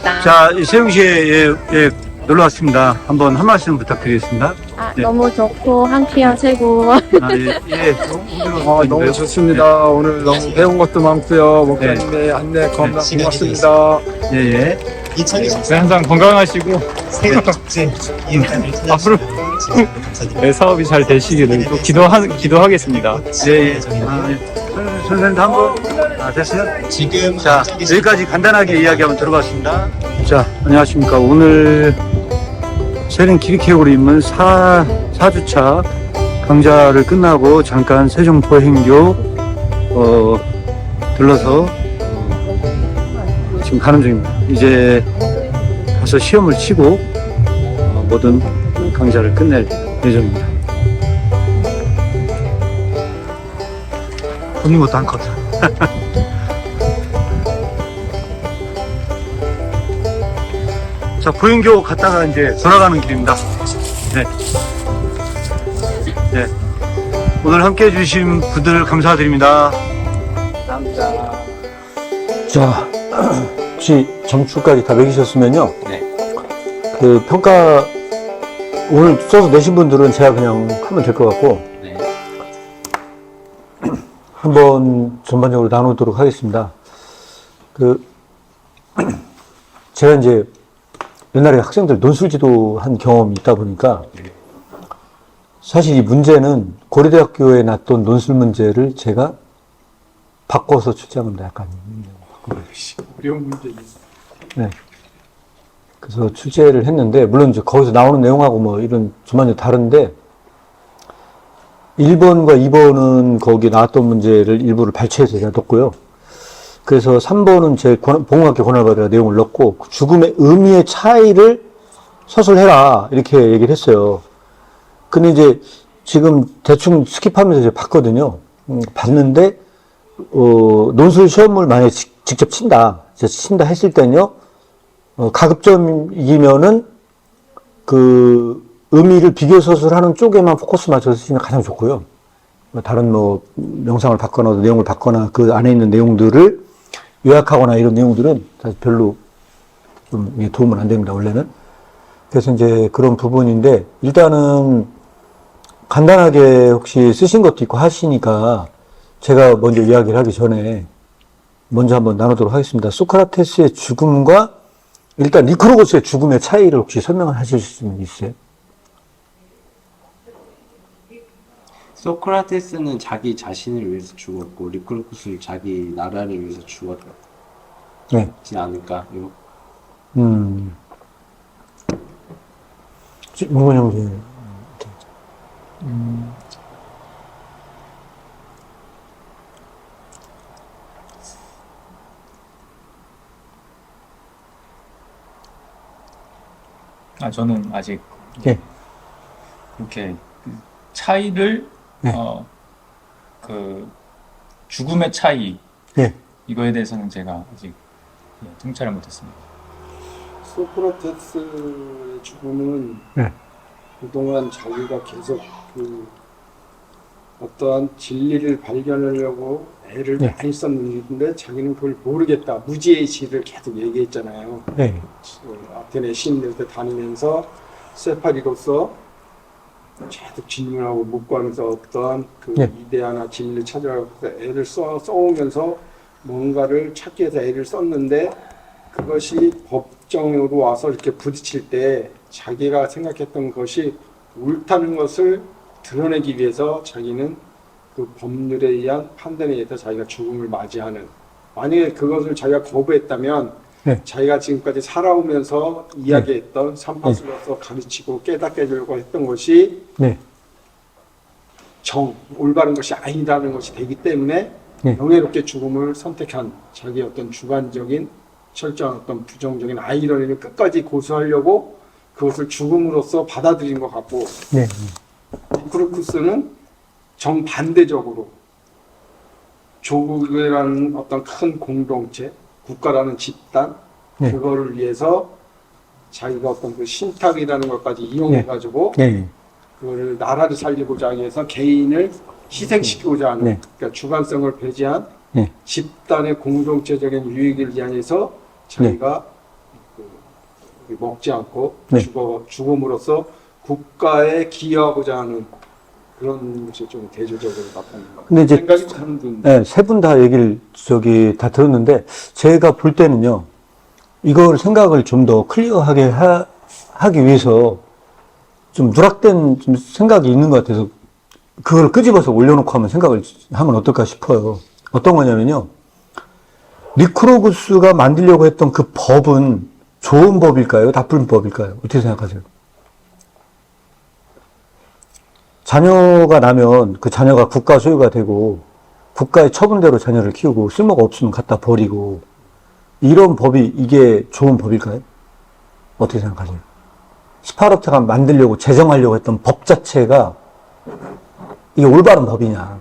반갑습니다. 자, 세웅시에 놀러 왔습니다. 한번 한 말씀 부탁드리겠습니다. 네. 너무 좋고 한키야 최고. 너무 좋습니다. 오늘 너무 배운 것도 많고요. 목사님의 안내 겁나 고맙습니다. 예. 항상 건강하시고 앞으로 사업이 잘 되시기를 또 기도하겠습니다. 예. 선생님도 한번 됐어요? 지금 자, 여기까지 간단하게 이야기 한번 들어봤습니다. 자, 안녕하십니까. 오늘 세린 키리케오로 입문 4주차 강좌를 끝나고 잠깐 세종포행교 들러서 지금 가는 중입니다. 이제 가서 시험을 치고 모든 강좌를 끝낼 예정입니다. 본인 것도 한 컷. 자, 보행교 갔다가 이제 돌아가는 길입니다. 네. 오늘 함께 해주신 분들 감사드립니다. 감사합니다. 자, 혹시 점수까지 다 매기셨으면요. 네. 그 평가 오늘 써서 내신 분들은 제가 그냥 하면 될 것 같고, 네. 한번 전반적으로 나누도록 하겠습니다. 제가 이제 옛날에 학생들 논술지도 한 경험이 있다 보니까, 사실 이 문제는 고려대학교에 놨던 논술 문제를 제가 바꿔서 출제합니다. 약간. 어려운 문제겠어. 네. 그래서 출제를 했는데, 물론 이제 거기서 나오는 내용하고 뭐 이런 전반적으로 다른데, 1번과 2번은 거기 나왔던 문제를 일부를 발췌해서 제가 넣었고요. 그래서 3번은 제 봉학교 권한받으라 내용을 넣고, 죽음의 의미의 차이를 서술해라. 이렇게 얘기를 했어요. 근데 이제 지금 대충 스킵하면서 이제 봤거든요. 봤는데, 논술 시험을 만약에 직접 친다 했을 때는요, 가급적이면은 그 의미를 비교 서술하는 쪽에만 포커스 맞춰서 쓰시면 가장 좋고요. 다른 뭐 영상을 받거나 내용을 받거나 그 안에 있는 내용들을 요약하거나 이런 내용들은 사실 별로 좀 도움은 안 됩니다, 원래는. 그래서 이제 그런 부분인데, 일단은 간단하게 혹시 쓰신 것도 있고 하시니까 제가 먼저 이야기를 하기 전에 먼저 한번 나누도록 하겠습니다. 소크라테스의 죽음과 일단 리크로고스의 죽음의 차이를 혹시 설명을 하실 수 있어요? 소크라테스는 자기 자신을 위해서 죽었고 리크로쿠스는 자기 나라를 위해서 죽었지 네. 않을까요? 문건 형제. 저는 아직 예. 이렇게 그 차이를 네. 그 죽음의 차이 예. 이거에 대해서는 제가 아직 통찰을 못했습니다. 소크라테스의 죽음은 네. 그동안 자기가 계속 그 어떠한 진리를 발견하려고 애를 네. 많이 썼는데 자기는 그걸 모르겠다. 무지의식을 계속 얘기했잖아요. 네. 아테네 시인들한테 다니면서 세파리로서 계속 질문하고 묵과하면서 어떠한 그 네. 이데아나 진리를 찾아가서 애를 써오면서 뭔가를 찾기 위해서 애를 썼는데, 그것이 법정으로 와서 이렇게 부딪힐 때 자기가 생각했던 것이 옳다는 것을 드러내기 위해서 자기는 그 법률에 의한 판단에 의해서 자기가 죽음을 맞이하는, 만약에 그것을 자기가 거부했다면 네. 자기가 지금까지 살아오면서 이야기했던 삼파수로서 가르치고 깨닫게 해주려고 했던 것이 네. 올바른 것이 아니라는 것이 되기 때문에 네. 명예롭게 죽음을 선택한 자기의 어떤 주관적인 철저한 어떤 부정적인 아이러니를 끝까지 고수하려고 그것을 죽음으로써 받아들인 것 같고, 네. 리크루쿠스는 정반대적으로 조국이라는 어떤 큰 공동체, 국가라는 집단, 네. 그거를 위해서 자기가 어떤 그 신탁이라는 것까지 이용해가지고 네. 그거를 나라를 살리고자 하기 위해서 개인을 희생시키고자 하는, 네. 그러니까 주관성을 배제한 네. 집단의 공동체적인 유익을 위해서 자기가 먹지 않고 네. 죽음으로써 국가에 기여하고자 하는 그런 것이 좀 대조적으로 나타나는 것 같아요. 근데 이제 생각이 다른 네, 세 분 다 얘기를 다 들었는데 제가 볼 때는요, 이걸 생각을 좀 더 클리어하게 하기 위해서 좀 누락된 좀 생각이 있는 것 같아서 그걸 끄집어서 올려놓고 한번 생각을 하면 어떨까 싶어요. 어떤 거냐면요, 리크로구스가 만들려고 했던 그 법은 좋은 법일까요? 나쁜 법일까요? 어떻게 생각하세요? 자녀가 나면 그 자녀가 국가 소유가 되고 국가의 처분대로 자녀를 키우고 쓸모가 없으면 갖다 버리고 이런 법이 이게 좋은 법일까요? 어떻게 생각하세요? 스파르타가 만들려고 제정하려고 했던 법 자체가 이게 올바른 법이냐,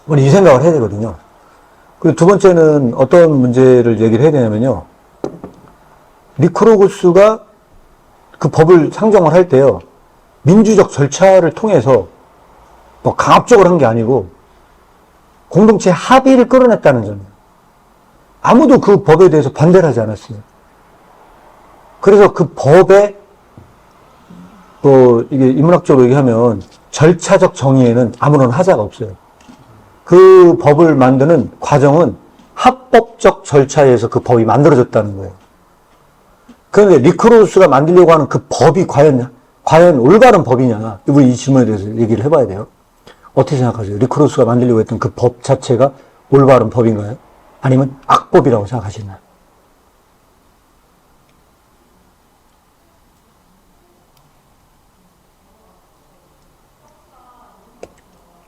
우리 이 생각을 해야 되거든요. 그리고 두 번째는 어떤 문제를 얘기를 해야 되냐면요, 리크로구스가 그 법을 상정을 할 때요, 민주적 절차를 통해서 뭐 강압적으로 한 게 아니고 공동체 합의를 끌어냈다는 점이에요. 아무도 그 법에 대해서 반대를 하지 않았어요. 그래서 그 법에 뭐 이게 인문학적으로 얘기하면 절차적 정의에는 아무런 하자가 없어요. 그 법을 만드는 과정은 합법적 절차에서 그 법이 만들어졌다는 거예요. 그런데 리크로우스가 만들려고 하는 그 법이 과연 올바른 법이냐, 우리 이 질문에 대해서 얘기를 해봐야 돼요. 어떻게 생각하세요? 리크로우스가 만들려고 했던 그 법 자체가 올바른 법인가요? 아니면 악법이라고 생각하시나요?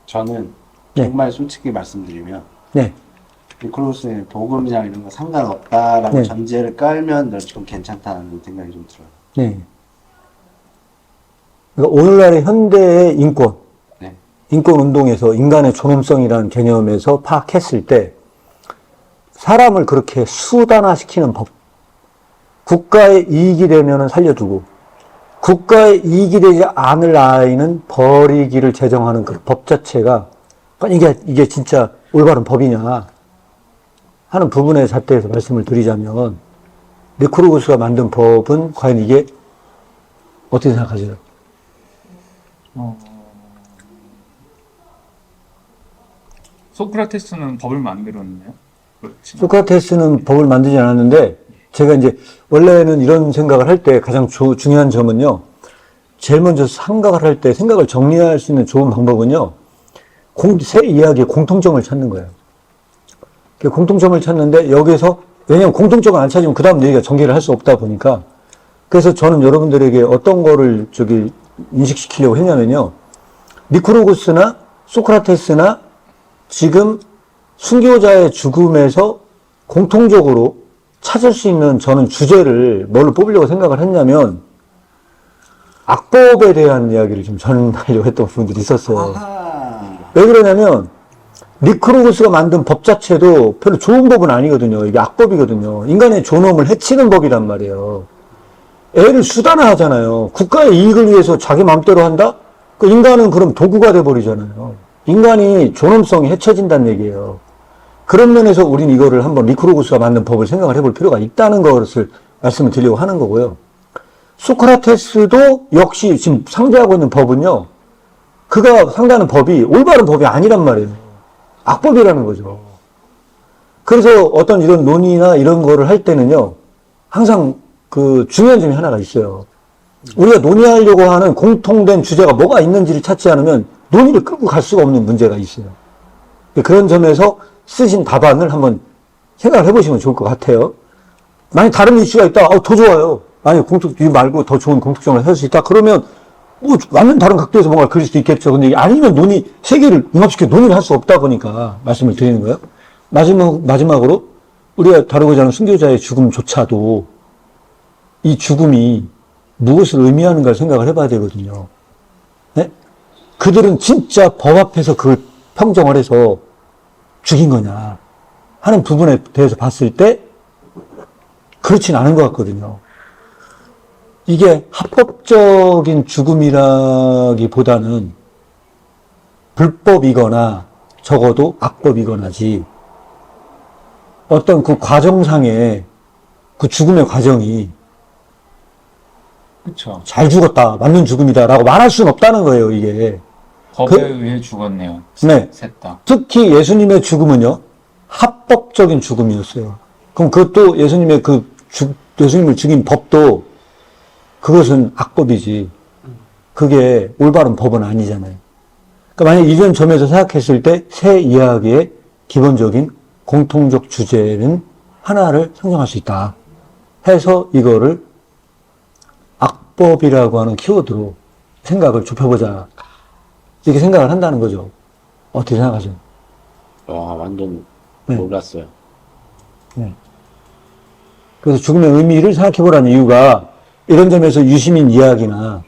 저는 네. 정말 솔직히 말씀드리면 네. 리크로스의 복음이랑 이런 거 상관없다라고 네. 전제를 깔면 좀 괜찮다는 생각이 좀 들어요. 네. 그러니까 오늘날의 현대의 인권, 네. 인권 운동에서 인간의 존엄성이라는 개념에서 파악했을 때 사람을 그렇게 수단화시키는 법, 국가의 이익이 되면은 살려두고 국가의 이익이 되지 않을 아이는 버리기를 제정하는 그 법 자체가 이게 진짜 올바른 법이냐 하는 부분의 잣대에서 말씀을 드리자면 리크로구스가 만든 법은 과연 이게 어떻게 생각하세요? 소크라테스는 법을 만들었나요? 그렇지. 소크라테스는 법을 만들지 않았는데 제가 이제 원래는 이런 생각을 할 때 가장 중요한 점은요, 제일 먼저 생각을 할 때 생각을 정리할 수 있는 좋은 방법은요, 새 이야기의 공통점을 찾는 거예요. 그 공통점을 찾는데 여기서 왜냐하면 공통점을 안 찾으면 그 다음 얘기가 전개를 할 수 없다 보니까, 그래서 저는 여러분들에게 어떤 거를 인식시키려고 했냐면요, 리크로구스나 소크라테스나 지금 순교자의 죽음에서 공통적으로 찾을 수 있는 저는 주제를 뭘로 뽑으려고 생각을 했냐면 악법에 대한 이야기를 좀 전하려고 했던 부분들이 있었어요. 아하. 왜 그러냐면 리크로구스가 만든 법 자체도 별로 좋은 법은 아니거든요. 이게 악법이거든요. 인간의 존엄을 해치는 법이란 말이에요. 애를 수단화하잖아요. 국가의 이익을 위해서 자기 마음대로 한다? 그 인간은 그럼 도구가 돼버리잖아요. 인간이 존엄성이 해쳐진다는 얘기예요. 그런 면에서 우린 이거를 한번 리크로구스가 만든 법을 생각을 해볼 필요가 있다는 것을 말씀을 드리려고 하는 거고요. 소크라테스도 역시 지금 상대하고 있는 법은요, 그가 상대하는 법이 올바른 법이 아니란 말이에요. 악법이라는 거죠. 그래서 어떤 이런 논의나 이런 거를 할 때는요, 항상 그 중요한 점이 하나가 있어요. 우리가 논의하려고 하는 공통된 주제가 뭐가 있는지를 찾지 않으면 논의를 끌고 갈 수가 없는 문제가 있어요. 그런 점에서 쓰신 답안을 한번 생각을 해보시면 좋을 것 같아요. 만약 다른 이슈가 있다, 더 좋아요. 만약 이 말고 더 좋은 공통점을 할 수 있다, 그러면 뭐 완전 다른 각도에서 뭔가 그릴 수도 있겠죠. 근데 아니면 세 개를 융합시켜 논의를 할 수 없다 보니까 말씀을 드리는 거예요. 마지막으로 우리가 다루고자 하는 순교자의 죽음조차도 이 죽음이 무엇을 의미하는가를 생각을 해봐야 되거든요. 네? 그들은 진짜 법 앞에서 그걸 평정을 해서 죽인 거냐 하는 부분에 대해서 봤을 때 그렇진 않은 것 같거든요. 이게 합법적인 죽음이라기보다는 불법이거나 적어도 악법이거나지, 어떤 그 과정상의 그 죽음의 과정이 그쵸. 잘 죽었다, 맞는 죽음이다라고 말할 수는 없다는 거예요, 이게. 법에 의해 죽었네요. 네. 셋 다. 특히 예수님의 죽음은요, 합법적인 죽음이었어요. 그럼 그것도 예수님의 예수님을 죽인 법도 그것은 악법이지. 그게 올바른 법은 아니잖아요. 그러니까 만약 이전 점에서 생각했을 때 새 이야기의 기본적인 공통적 주제는 하나를 상정할 수 있다 해서 이거를 악법이라고 하는 키워드로 생각을 좁혀보자. 이렇게 생각을 한다는 거죠. 어떻게 생각하세요? 와, 완전 네. 몰랐어요. 그래서 죽음의 의미를 생각해보라는 이유가 이런 점에서 유시민 이야기나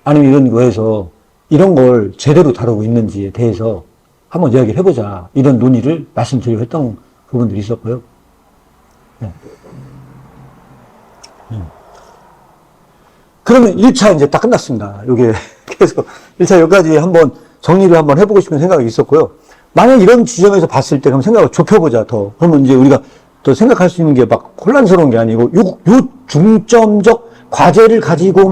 아니면 이런 거에서 이런 걸 제대로 다루고 있는지에 대해서 한번 이야기를 해보자. 이런 논의를 말씀드리고 했던 부분들이 있었고요. 네. 그러면 1차 이제 딱 끝났습니다. 요게 계속 1차 여기까지 한번 정리를 한번 해보고 싶은 생각이 있었고요. 만약 이런 지점에서 봤을 때 그럼 생각을 좁혀보자 더. 그러면 이제 우리가 더 생각할 수 있는 게 막 혼란스러운 게 아니고 요 중점적 과제를 가지고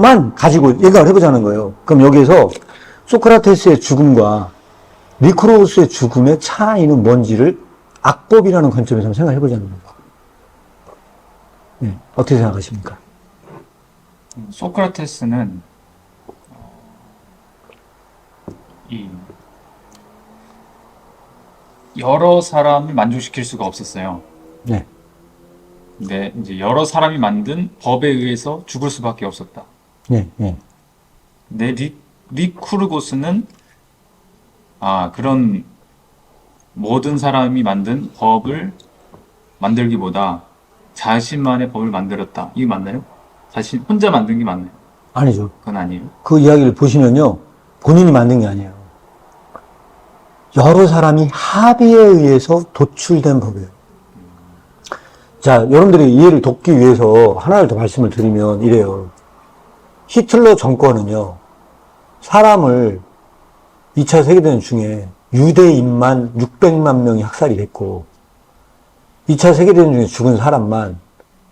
얘기를 해보자는 거예요. 그럼 여기에서 소크라테스의 죽음과 리크로우스의 죽음의 차이는 뭔지를 악법이라는 관점에서 한번 생각해보자는 거예요. 네. 어떻게 생각하십니까? 소크라테스는 이 여러 사람을 만족시킬 수가 없었어요. 네. 근데 이제 여러 사람이 만든 법에 의해서 죽을 수밖에 없었다. 네. 네. 근데 리쿠르고스는 그런 모든 사람이 만든 법을 만들기보다 자신만의 법을 만들었다. 이게 맞나요? 자신 혼자 만든 게 맞나요? 아니죠. 그건 아니에요. 그 이야기를 보시면요. 본인이 만든 게 아니에요. 여러 사람이 합의에 의해서 도출된 법이에요. 자, 여러분들이 이해를 돕기 위해서 하나를 더 말씀을 드리면 이래요. 히틀러 정권은요, 사람을 2차 세계대전 중에 유대인만 600만 명이 학살이 됐고, 2차 세계대전 중에 죽은 사람만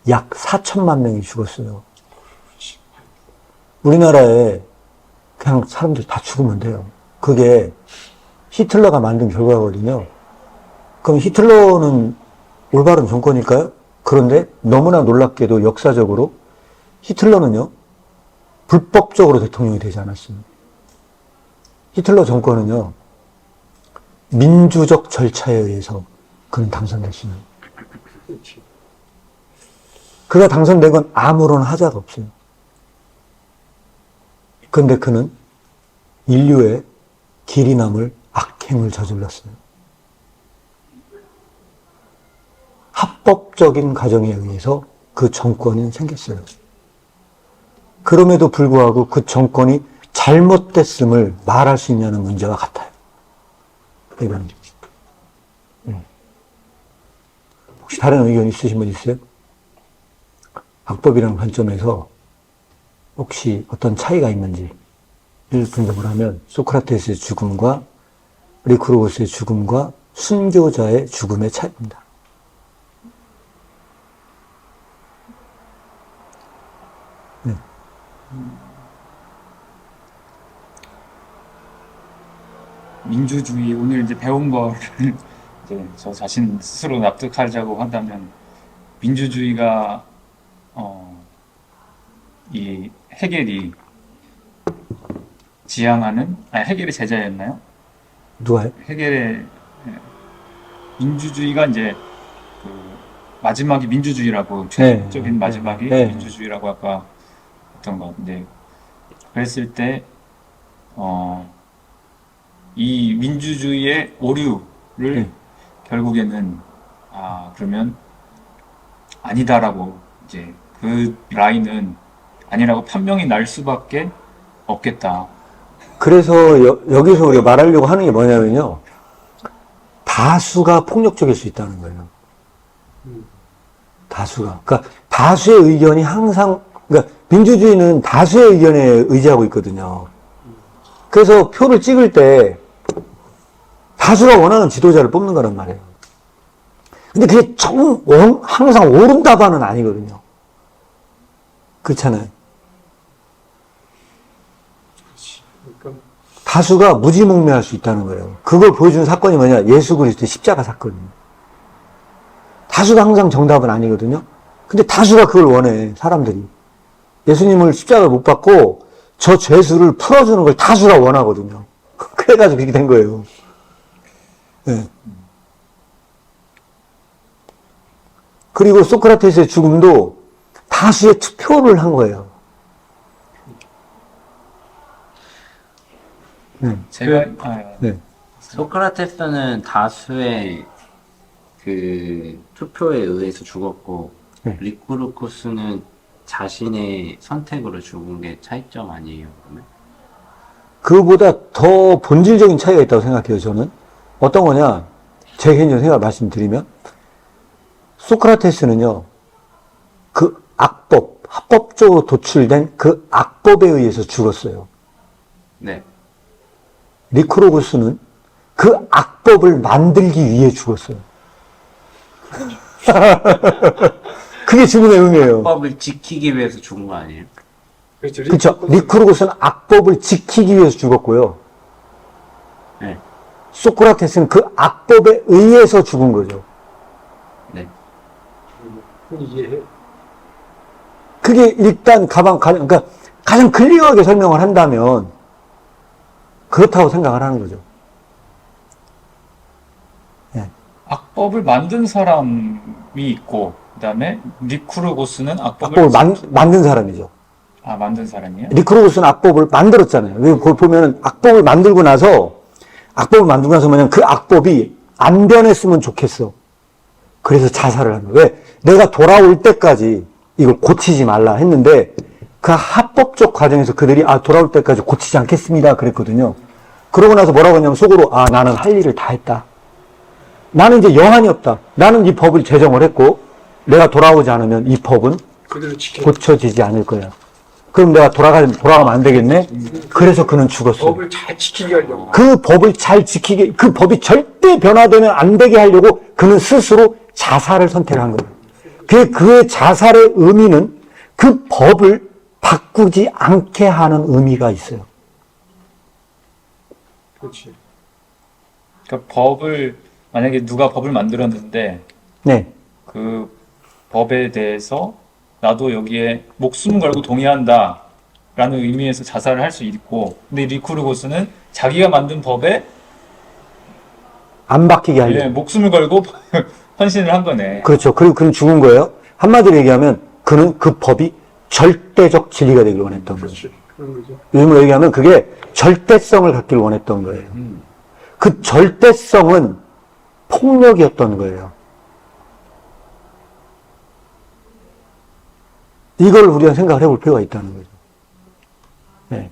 약 4천만 명이 죽었어요. 우리나라에 그냥 사람들 다 죽으면 돼요. 그게 히틀러가 만든 결과거든요. 그럼 히틀러는 올바른 정권일까요? 그런데 너무나 놀랍게도 역사적으로 히틀러는요, 불법적으로 대통령이 되지 않았어요. 히틀러 정권은요, 민주적 절차에 의해서 그는 당선됐어요. 그가 당선된 건 아무런 하자가 없어요. 그런데 그는 인류의 길이 남을 악행을 저질렀어요. 합법적인 과정에 의해서 그 정권이 생겼어요. 그럼에도 불구하고 그 정권이 잘못됐음을 말할 수 있냐는 문제와 같아요. 이건. 혹시 다른 의견 있으신 분 있어요? 악법이라는 관점에서 혹시 어떤 차이가 있는지를 분석을 하면 소크라테스의 죽음과 리크로우스의 죽음과 순교자의 죽음의 차이입니다. 네. 민주주의 오늘 이제 배운 거를 이제 저 자신 스스로 납득하자고 한다면 민주주의가 이 헤겔이 지향하는 헤겔의 제자였나요? 누가요? 헤겔의 민주주의가 이제 그 마지막이 민주주의라고 최종적인 마지막이 민주주의라고 아까 했던 것 같은데 그랬을 때 이 민주주의의 오류를 결국에는 그러면 아니다라고 이제 그 라인은 아니라고 판명이 날 수밖에 없겠다. 그래서 여기서 우리가 말하려고 하는 게 뭐냐면요. 다수가 폭력적일 수 있다는 거예요. 다수가. 그러니까 다수의 의견이 항상, 그러니까 민주주의는 다수의 의견에 의지하고 있거든요. 그래서 표를 찍을 때 다수가 원하는 지도자를 뽑는 거란 말이에요. 근데 그게 항상 옳은 답안은 아니거든요. 그렇잖아요. 다수가 무지몽매할 수 있다는 거예요. 그걸 보여준 사건이 뭐냐? 예수 그리스도의 십자가 사건이에요. 다수가 항상 정답은 아니거든요. 근데 다수가 그걸 원해, 사람들이. 예수님을 십자가를 못 받고 저 죄수를 풀어주는 걸 다수가 원하거든요. 그래가지고 그렇게 된 거예요. 네. 그리고 소크라테스의 죽음도 다수의 투표를 한 거예요. 제가 네. 소크라테스는 다수의 그 투표에 의해서 죽었고 네. 리쿠르쿠스는 자신의 선택으로 죽은 게 차이점 아니에요, 그러면? 그거보다 더 본질적인 차이가 있다고 생각해요, 저는. 어떤 거냐, 제 개인적인 생각을 말씀드리면, 소크라테스는요, 그 악법, 합법적으로 도출된 그 악법에 의해서 죽었어요. 네. 리쿠르쿠스는 그 악법을 만들기 위해 죽었어요. 그게 죽음의 의미예요. 법을 지키기 위해서 죽은 거 아니에요? 그렇죠. 그렇죠. 리쿠르쿠스는 악법을 지키기 위해서 죽었고요. 네. 소크라테스는 그 악법에 의해서 죽은 거죠. 네. 이해해. 그게 일단 그러니까 가장 클리어하게 설명을 한다면 그렇다고 생각을 하는 거죠. 악법을 만든 사람이 있고 그다음에 리쿠르고스는 악법을 만든 사람이죠. 만든 사람이에요? 리쿠르고스는 악법을 만들었잖아요. 그걸 보면은 악법을 만들고 나서 뭐냐면 그 악법이 안 변했으면 좋겠어. 그래서 자살을 한 거예요. 왜? 내가 돌아올 때까지 이걸 고치지 말라 했는데 그 합법적 과정에서 그들이 돌아올 때까지 고치지 않겠습니다 그랬거든요. 그러고 나서 뭐라고 했냐면 속으로 나는 할 일을 다 했다. 나는 이제 여한이 없다. 나는 이 법을 제정을 했고 내가 돌아오지 않으면 이 법은 그대로 지켜. 고쳐지지 않을 거야. 그럼 내가 돌아가면 안 되겠네? 그래서 그는 죽었어요. 법을 잘 지키게 하려고. 그 법을 잘 지키게, 그 법이 절대 변화되면 안 되게 하려고 그는 스스로 자살을 선택한 거예요. 그의 자살의 의미는 그 법을 바꾸지 않게 하는 의미가 있어요. 그렇지. 그러니까 법을 만약에 누가 법을 만들었는데 네. 그 법에 대해서 나도 여기에 목숨 걸고 동의한다 라는 의미에서 자살을 할 수 있고 근데 리쿠르고스는 자기가 만든 법에 안 바뀌게 하려고. 목숨을 걸고 헌신을 한 거네. 그렇죠. 그리고 그는 죽은 거예요. 한마디로 얘기하면 그는 그 법이 절대적 진리가 되길 원했던 거예요. 그렇지. 그런 거죠. 요즘으로 얘기하면 그게 절대성을 갖길 원했던 거예요. 그 절대성은 폭력이었던 거예요. 이걸 우리가 생각을 해볼 필요가 있다는 거죠. 네.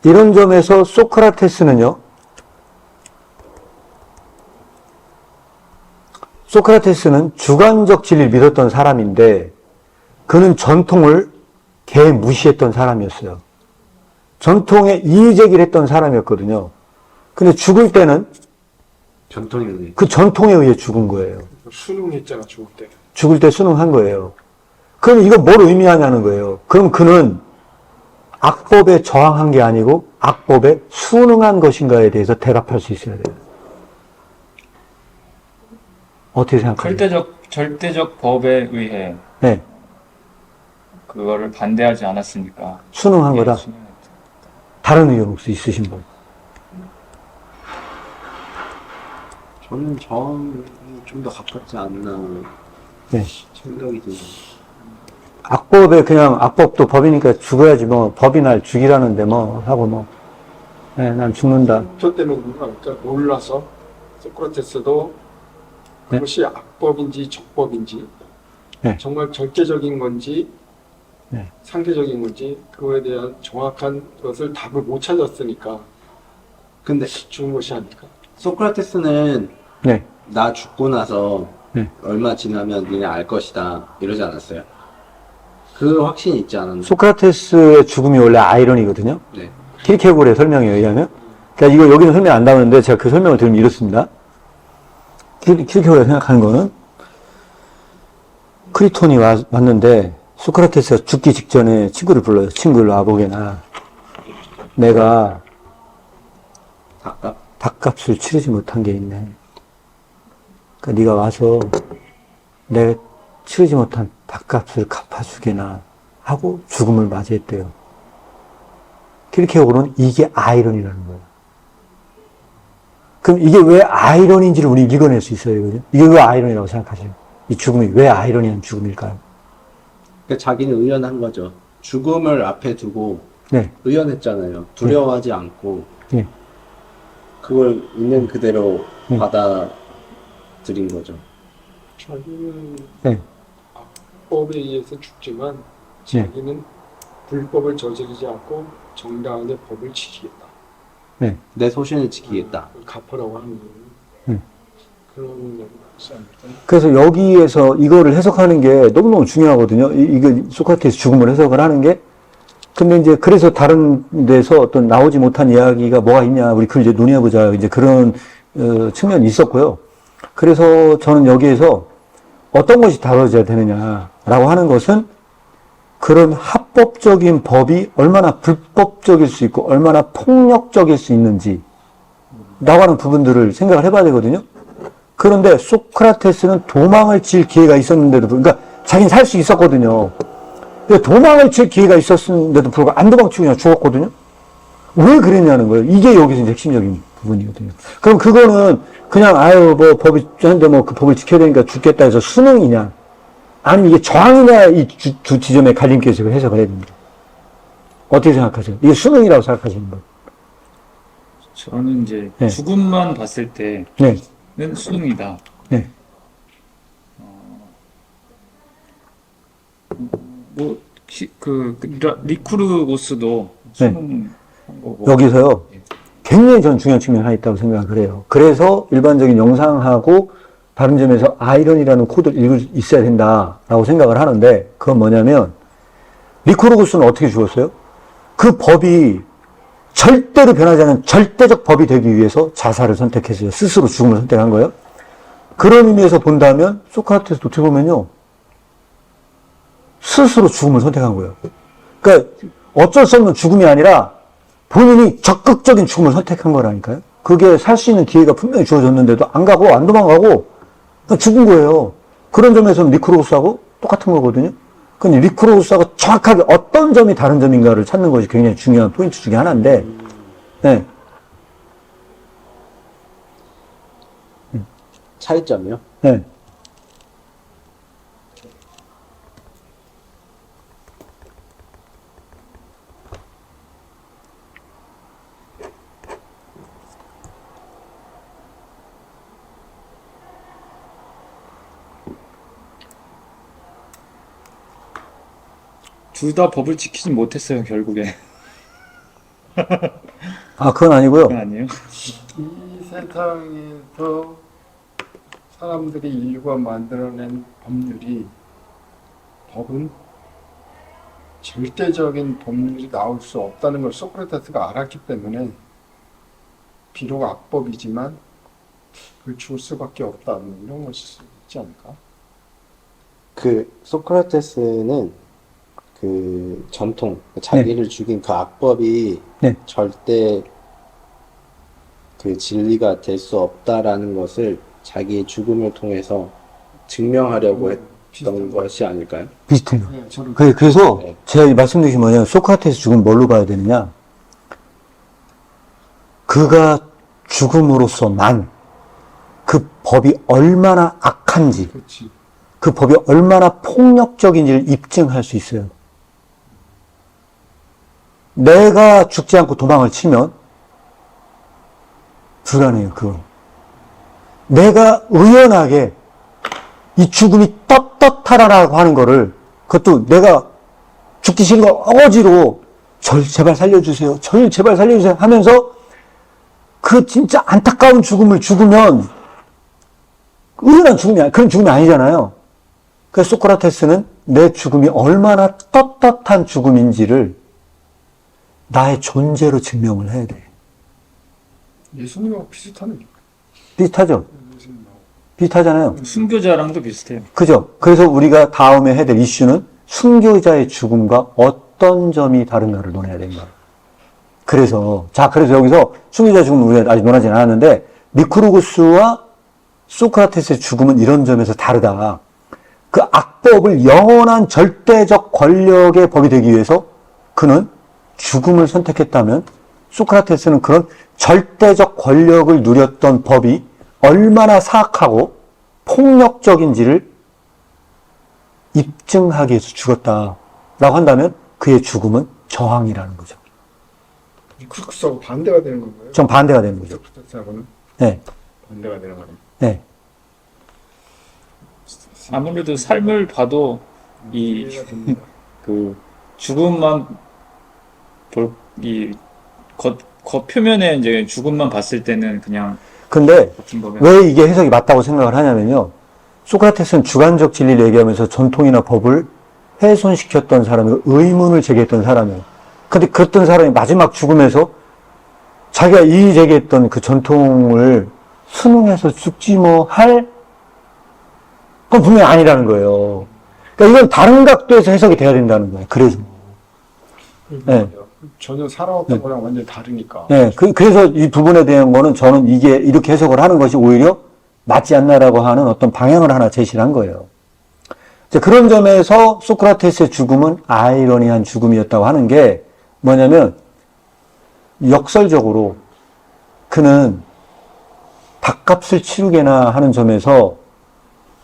이런 점에서 소크라테스는 주관적 진리를 믿었던 사람인데 그는 전통을 개무시했던 사람이었어요. 전통에 이의제기를 했던 사람이었거든요. 근데 죽을 때는 전통에 의해. 그 전통에 의해 죽은 거예요. 수능했잖아, 죽을 때. 죽을 때 수능한 거예요. 그럼 이건 뭘 의미하냐는 거예요. 그럼 그는 악법에 저항한 게 아니고 악법에 순응한 것인가에 대해서 대답할 수 있어야 돼요. 어떻게 생각하세요? 절대적 법에 의해 네. 그거를 반대하지 않았으니까. 순응한 거다. 순응했다. 다른 의견 혹시 있으신 분? 저는 좀 더 가깝지 않나 네. 생각이 듭니다. 악법도 법이니까 죽어야지 뭐 법이 날 죽이라는데 뭐 하고 뭐. 네, 난 죽는다. 저 때는 그러니까 몰라서 소크라테스도 네? 그것이 악법인지 적법인지 네. 정말 절대적인 건지 네. 상대적인 건지 그거에 대한 정확한 것을 답을 못 찾았으니까 근데 죽은 것이 아닐까. 소크라테스는 네. 나 죽고 나서 네. 얼마 지나면 니네 알 것이다 이러지 않았어요? 그 확신이 있지 않았나? 소크라테스의 죽음이 원래 아이러니거든요. 네. 키르케고르의 설명에 의하면. 그러니까 이거 여기는 설명 안 나오는데 제가 그 설명을 들으면 이렇습니다. 키르케고르가 생각하는 거는 크리톤이 왔는데 소크라테스가 죽기 직전에 친구를 불러요. 친구를 와보게나. 내가 닭값을 치르지 못한 게 있네. 그러니까 네가 와서 내가 치르지 못한 닭값을 갚아주게나 하고 죽음을 맞이했대요. 킬케고르는 이게 아이러니라는 거예요. 그럼 이게 왜 아이러니인지를 우리 읽어낼 수 있어요. 그죠? 이게 왜 아이러니라고 생각하세요? 이 죽음이 왜 아이러니한 죽음일까요? 그러니까 자기는 의연한 거죠. 죽음을 앞에 두고 네. 의연했잖아요. 두려워하지 않고 네. 그걸 있는 그대로 네. 받아들인 거죠. 자기는 네. 악법에 의해서 죽지만 네. 자기는 불법을 저지르지 않고 정당하게 법을 지키겠다. 네. 내 소신을 지키겠다. 그걸 갚으라고 하는 네. 그런 얘기입니다. 그래서 여기에서 이거를 해석하는 게 너무너무 중요하거든요. 이거 소크라테스 죽음을 해석을 하는 게. 근데 이제 그래서 다른 데서 어떤 나오지 못한 이야기가 뭐가 있냐, 우리 그걸 이제 논의해보자. 이제 그런 측면이 있었고요. 그래서 저는 여기에서 어떤 것이 다뤄져야 되느냐라고 하는 것은 그런 합법적인 법이 얼마나 불법적일 수 있고 얼마나 폭력적일 수 있는지 라고 하는 부분들을 생각을 해봐야 되거든요. 그런데 소크라테스는 도망을 칠 기회가 있었는데도 그러니까 자기는 살 수 있었거든요. 도망을 칠 기회가 있었는데도 불구하고 안 도망치고 그냥 죽었거든요. 왜 그랬냐는 거예요. 이게 여기서 이제 핵심적인 부분이거든요. 그럼 그거는 그냥 아유 뭐 법이 하는데 뭐 그 법을 지켜야 되니까 죽겠다 해서 수능이냐 아니면 이게 저항이냐 이 두 지점의 갈림길에서 해석을 해야 됩니다. 어떻게 생각하세요? 이게 수능이라고 생각하시는 거예요? 저는 이제 네. 죽음만 봤을 때는 네. 수능이다. 네. 뭐 리쿠르고스도 수능 한 거고. 여기서요. 굉장히 전 중요한 측면이 하나 있다고 생각을 해요. 그래서 일반적인 영상하고 다른 점에서 아이러니라는 코드를 읽을 수 있어야 된다라고 생각을 하는데 그건 뭐냐면 리쿠르고스는 어떻게 죽었어요? 그 법이 절대로 변하지 않는 절대적 법이 되기 위해서 자살을 선택했어요. 스스로 죽음을 선택한 거예요. 그런 의미에서 본다면 소크라테스도 어떻게 보면요. 스스로 죽음을 선택한 거예요. 그러니까 어쩔 수 없는 죽음이 아니라 본인이 적극적인 죽음을 선택한 거라니까요. 그게 살 수 있는 기회가 분명히 주어졌는데도 안 가고 안 도망가고 그냥 죽은 거예요. 그런 점에서는 리쿠르고스하고 똑같은 거거든요. 근데 리쿠르고스하고 정확하게 어떤 점이 다른 점인가를 찾는 것이 굉장히 중요한 포인트 중에 하나인데 네. 차이점이요? 네. 둘 다 법을 지키지 못했어요, 결국에. 아, 그건 아니고요. 그건 아니에요? 이 세상에서 사람들이 인류가 만들어낸 법은 절대적인 법률이 나올 수 없다는 걸 소크라테스가 알았기 때문에 비록 악법이지만 그걸 줄 수밖에 없다 이런 것이 있지 않을까? 그 소크라테스는 그 전통, 자기를 죽인 그 악법이 네. 절대 그 진리가 될 수 없다라는 것을 자기의 죽음을 통해서 증명하려고 했던 비슷한 것이 아닐까요? 비슷해요. 네, 저는 그래서 네. 제가 말씀드린 게 뭐냐면 소크라테스 죽음 뭘로 봐야 되느냐. 그가 죽음으로써 그 법이 얼마나 악한지 그렇지. 그 법이 얼마나 폭력적인지를 입증할 수 있어요. 내가 죽지 않고 도망을 치면 불가능해요, 그거. 내가 의연하게 이 죽음이 떳떳하라고 하는 거를 그것도 내가 죽기 싫은 거 어거지로 절 제발 살려주세요. 절 제발 살려주세요 하면서 그 진짜 안타까운 죽음을 죽으면 의연한 죽음이 그런 죽음이 아니잖아요. 그래서 소크라테스는 내 죽음이 얼마나 떳떳한 죽음인지를 나의 존재로 증명을 해야 돼. 예수님하고 비슷하네. 비슷하죠? 예수님하고. 비슷하잖아요. 순교자랑도 비슷해요. 그죠? 그래서 우리가 다음에 해야 될 이슈는 순교자의 죽음과 어떤 점이 다른가를 논해야 되는 거예요. 그래서 여기서 순교자의 죽음은 우리가 아직 논하지 않았는데, 리쿠르구스와 소크라테스의 죽음은 이런 점에서 다르다. 그 악법을 영원한 절대적 권력의 법이 되기 위해서 그는 죽음을 선택했다면, 소크라테스는 그런 절대적 권력을 누렸던 법이 얼마나 사악하고 폭력적인지를 입증하기 위해서 죽었다라고 한다면 그의 죽음은 저항이라는 거죠. 리쿠르구스하고 반대가 되는 건가요? 좀 반대가 되는 거죠. 소크라테스하고는 네. 반대가 되는 거예요. 네. 아무래도 삶을 봐도 이 이해가 됩니다. 그 죽음만 겉 표면에 이제 죽음만 봤을 때는 그냥 근데 같은 법에 왜 이게 해석이 맞다고 생각을 하냐면요. 소크라테스는 주관적 진리를 얘기하면서 전통이나 법을 훼손시켰던 사람이고 의문을 제기했던 사람이에요. 근데 그랬던 사람이 마지막 죽음에서 자기가 이의 제기했던 그 전통을 순응해서 죽지 뭐 할? 그건 분명히 아니라는 거예요. 그러니까 이건 다른 각도에서 해석이 돼야 된다는 거예요. 그래서. 네. 전혀 살아왔던 거랑 완전히 다르니까. 네, 그래서 이 부분에 대한 거는 저는 이게 이렇게 해석을 하는 것이 오히려 맞지 않나라고 하는 어떤 방향을 하나 제시를 한 거예요. 자, 그런 점에서 소크라테스의 죽음은 아이러니한 죽음이었다고 하는 게 뭐냐면 역설적으로 그는 밥값을 치르게나 하는 점에서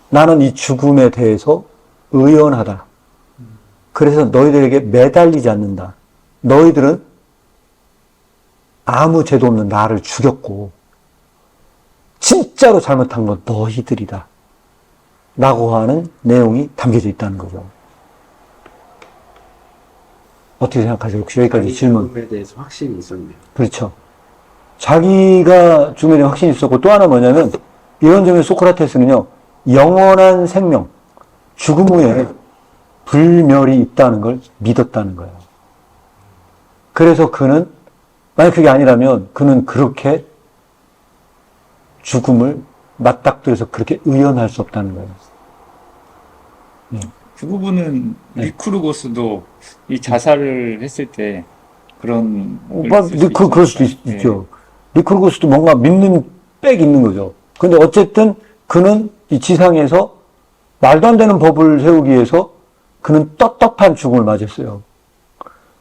나는 이 죽음에 대해서 의연하다. 그래서 너희들에게 매달리지 않는다. 너희들은 아무 죄도 없는 나를 죽였고 진짜로 잘못한 건 너희들이다. 라고 하는 내용이 담겨져 있다는 거죠. 어떻게 생각하세요? 혹시 여기까지 질문. 죽음에 대해서 확신이 있었네요. 그렇죠. 자기가 죽음에 대한 확신이 있었고 또 하나 뭐냐면 이런 점에서 소크라테스는요. 영원한 생명, 죽음 후에 불멸이 있다는 걸 믿었다는 거예요. 그래서 그는 만약 그게 아니라면 그는 그렇게 죽음을 맞닥뜨려서 그렇게 의연할 수 없다는 거예요. 그 부분은 네. 리쿠르고스도 이 자살을 했을 때 그런 그럴 수도 있죠. 리쿠르구스도 뭔가 믿는 빽이 있는 거죠. 근데 어쨌든 그는 이 지상에서 말도 안 되는 법을 세우기 위해서 그는 떳떳한 죽음을 맞았어요.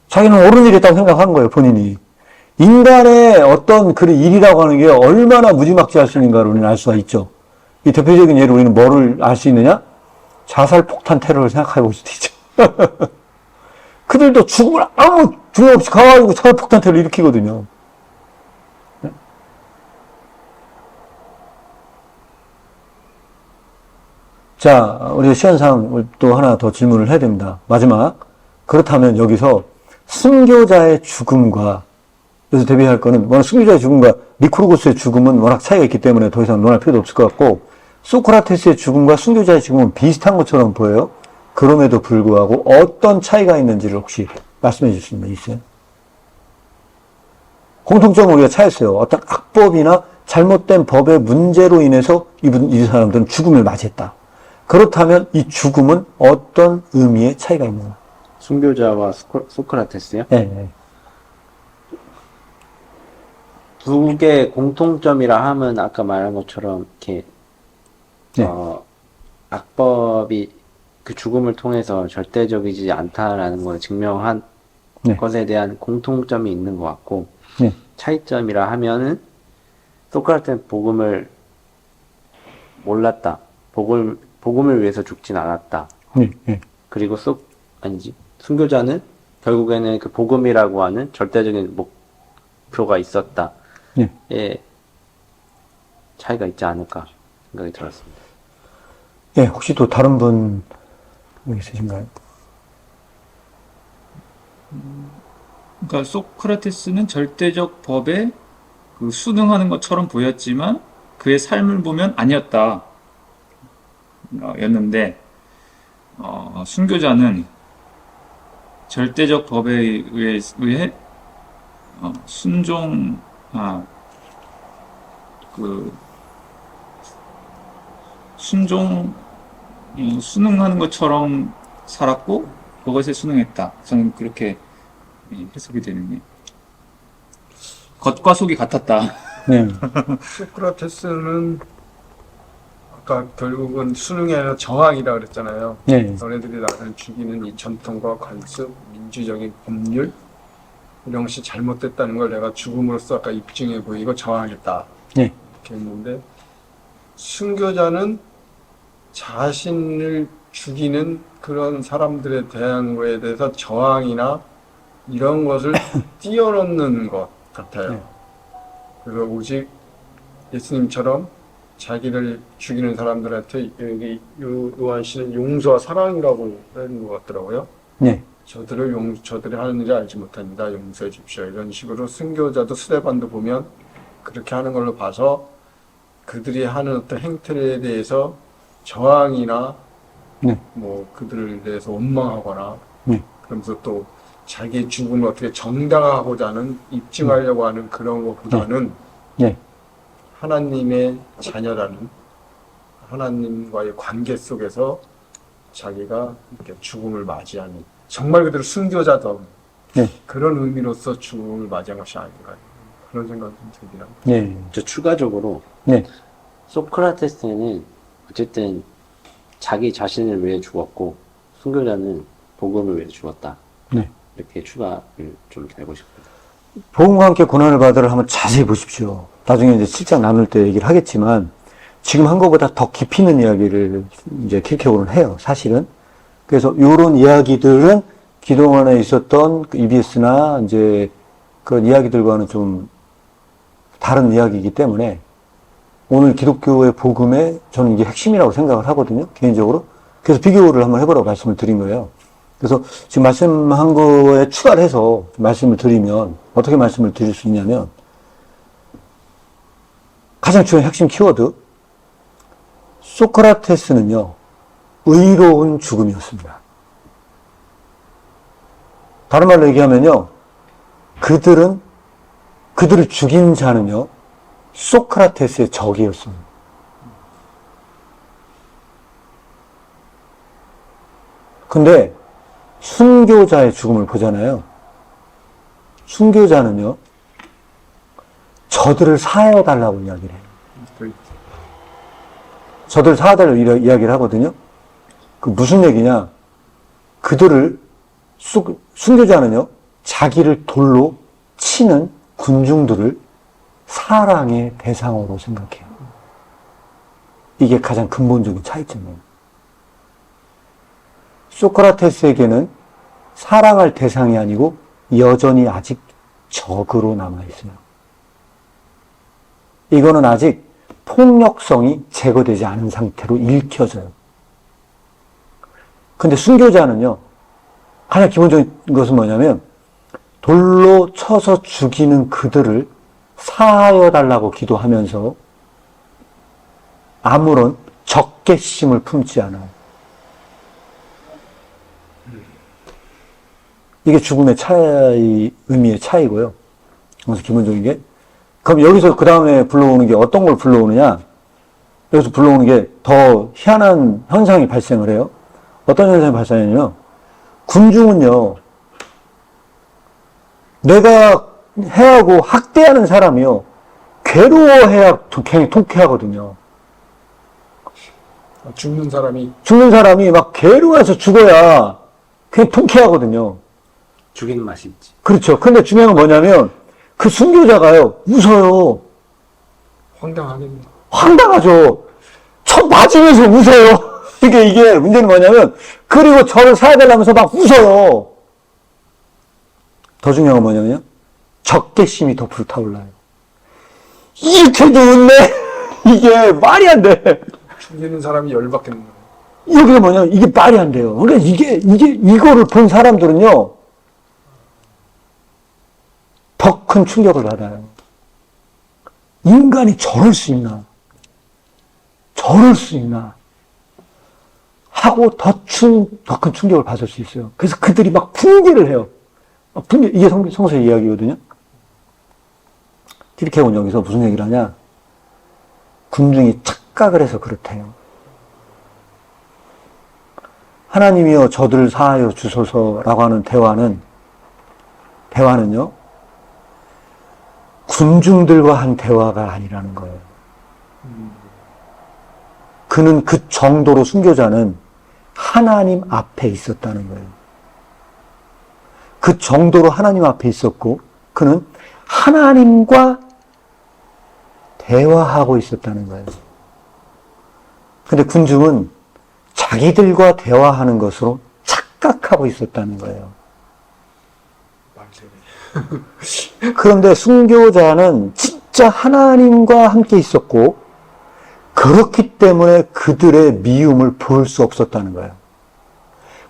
자기는 옳은 일이었다고 생각한 거예요, 본인이. 인간의 어떤 그 일이라고 하는 게 얼마나 무지막지할 수 있는가를 우리는 알 수가 있죠. 이 대표적인 예로 우리는 뭐를 알 수 있느냐? 자살 폭탄 테러를 생각해 볼 수도 있죠. 그들도 죽음을 아무 중요 없이 가가지고 자살 폭탄 테러를 일으키거든요. 자, 우리가 시간상 또 하나 더 질문을 해야 됩니다. 마지막. 그렇다면 여기서 순교자의 죽음과, 여기서 대비할 거는, 워낙 순교자의 죽음과 리쿠르고스의 죽음은 워낙 차이가 있기 때문에 더 이상 논할 필요도 없을 것 같고, 소크라테스의 죽음과 순교자의 죽음은 비슷한 것처럼 보여요. 그럼에도 불구하고 어떤 차이가 있는지를 혹시 말씀해 주실 수 있어요? 공통점을 우리가 찾았어요. 어떤 악법이나 잘못된 법의 문제로 인해서 이 사람들은 죽음을 맞이했다. 그렇다면 이 죽음은 어떤 의미의 차이가 있는가? 순교자와 소크라테스요? 네, 네. 두 개의 공통점이라 하면 아까 말한 것처럼 이렇게 네. 악법이 그 죽음을 통해서 절대적이지 않다라는 걸 증명한 네. 것에 대한 공통점이 있는 것 같고 네. 차이점이라 하면은 소크라테스는 복음을 몰랐다. 복음을 위해서 죽진 않았다. 네, 네. 그리고 순교자는 결국에는 그 복음이라고 하는 절대적인 목표가 있었다. 네. 예, 차이가 있지 않을까 생각이 들었습니다. 예, 혹시 또 다른 분 있으신가요? 그러니까 소크라테스는 절대적 법에 그 순응하는 것처럼 보였지만 그의 삶을 보면 아니었다. 였는데 순교자는 절대적 법에 의해 순응하는 것처럼 살았고 그것에 순응했다. 저는 그렇게 해석이 되는데 겉과 속이 같았다. 네. 소크라테스는 아까 결국은 수능이 아니라 저항이라 그랬잖아요. 네. 너네들이 나를 죽이는 이 전통과 관습, 민주적인 법률 이런 것이 잘못됐다는 걸 내가 죽음으로써 아까 입증해 보이고 저항하겠다. 네. 이렇게 했는데 순교자는 자신을 죽이는 그런 사람들에 대한 거에 대해서 저항이나 이런 것을 뛰어넘는 것 같아요. 네. 그래서 오직 예수님처럼 자기를 죽이는 사람들한테 여기 요한 씨는 용서와 사랑이라고 하는 것 같더라고요. 네. 저들이 하는 일을 알지 못합니다. 용서해 주십시오. 이런 식으로 순교자도 수레반도 보면 그렇게 하는 걸로 봐서 그들이 하는 어떤 행태에 대해서 저항이나 네. 뭐 그들에 대해서 원망하거나 네. 그러면서 또 자기의 죽음을 어떻게 정당화하고자 하는 입증하려고 하는 그런 것보다는 네. 하나님의 자녀라는 하나님과의 관계 속에서 자기가 이렇게 죽음을 맞이하는 정말 그대로 순교자던 네. 그런 의미로서 죽음을 맞이한 것이 아닌가 그런 생각이 좀 들긴 합니다. 네. 저 추가적으로 네. 소크라테스는 어쨌든 자기 자신을 위해 죽었고 순교자는 복음을 위해 죽었다. 네. 이렇게 추가를 좀 되고 싶어요. 복음과 함께 고난을 받으를 한번 자세히 보십시오. 나중에 이제 7장 나눌 때 얘기를 하겠지만 지금 한 것보다 더 깊이 있는 이야기를 이제 킬케고는 해요. 사실은. 그래서 요런 이야기들은 그동안에 있었던 EBS나 이제 그런 이야기들과는 좀 다른 이야기이기 때문에 오늘 기독교의 복음에 저는 이게 핵심이라고 생각을 하거든요. 개인적으로. 그래서 비교를 한번 해보라고 말씀을 드린 거예요. 그래서 지금 말씀한 거에 추가를 해서 말씀을 드리면 어떻게 말씀을 드릴 수 있냐면 가장 중요한 핵심 키워드 소크라테스는요 의로운 죽음이었습니다. 다른 말로 얘기하면요 그들을 죽인 자는요 소크라테스의 적이었습니다. 근데 순교자의 죽음을 보잖아요. 순교자는요 저들을 사하여달라고 이야기를 해요. 저들을 사하달라고 이야기를 하거든요. 그 무슨 얘기냐? 그들을 순교자는요 자기를 돌로 치는 군중들을 사랑의 대상으로 생각해요. 이게 가장 근본적인 차이점이에요. 소크라테스에게는 사랑할 대상이 아니고 여전히 아직 적으로 남아있어요. 이거는 아직 폭력성이 제거되지 않은 상태로 읽혀져요. 근데 순교자는요, 가장 기본적인 것은 뭐냐면, 돌로 쳐서 죽이는 그들을 사하여 달라고 기도하면서 아무런 적개심을 품지 않아요. 이게 죽음의 차이, 의미의 차이고요. 그래서 기본적인 게. 그럼 여기서 그 다음에 불러오는 게 어떤 걸 불러오느냐? 여기서 불러오는 게 더 희한한 현상이 발생을 해요. 어떤 현상이 발생하냐면, 군중은요, 내가 해하고 학대하는 사람이요, 괴로워해야 굉장히 통쾌하거든요. 죽는 사람이 막 괴로워해서 죽어야 그냥 통쾌하거든요. 죽이는 맛이 있지. 그렇죠. 근데 중요한 건 뭐냐면, 그 순교자가요, 웃어요. 황당하겠네. 황당하죠. 쳐 맞으면서 웃어요. 이게 문제는 뭐냐면, 그리고 저를 사야되려면서 막 웃어요. 더 중요한 건 뭐냐면요, 적개심이 더 불타올라요. 이렇게도 웃네? 이게 말이 안 돼. 죽이는 사람이 열받겠는 거예요. 여기가 뭐냐면, 이게 말이 안 돼요. 그러니까 이거를 본 사람들은요, 더 큰 충격을 받아요. 인간이 저럴 수 있나? 저럴 수 있나? 하고 더 큰 충격을 받을 수 있어요. 그래서 그들이 막 분개를 해요. 이게 성서의 이야기거든요. 킬케고는 여기서 무슨 얘기를 하냐? 군중이 착각을 해서 그렇대요. 하나님이여 저들을 사하여 주소서라고 하는 대화는요, 군중들과 한 대화가 아니라는 거예요. 그는 그 정도로 순교자는 하나님 앞에 있었다는 거예요. 그 정도로 하나님 앞에 있었고, 그는 하나님과 대화하고 있었다는 거예요. 근데 군중은 자기들과 대화하는 것으로 착각하고 있었다는 거예요. 그런데 순교자는 진짜 하나님과 함께 있었고, 그렇기 때문에 그들의 미움을 볼 수 없었다는 거예요.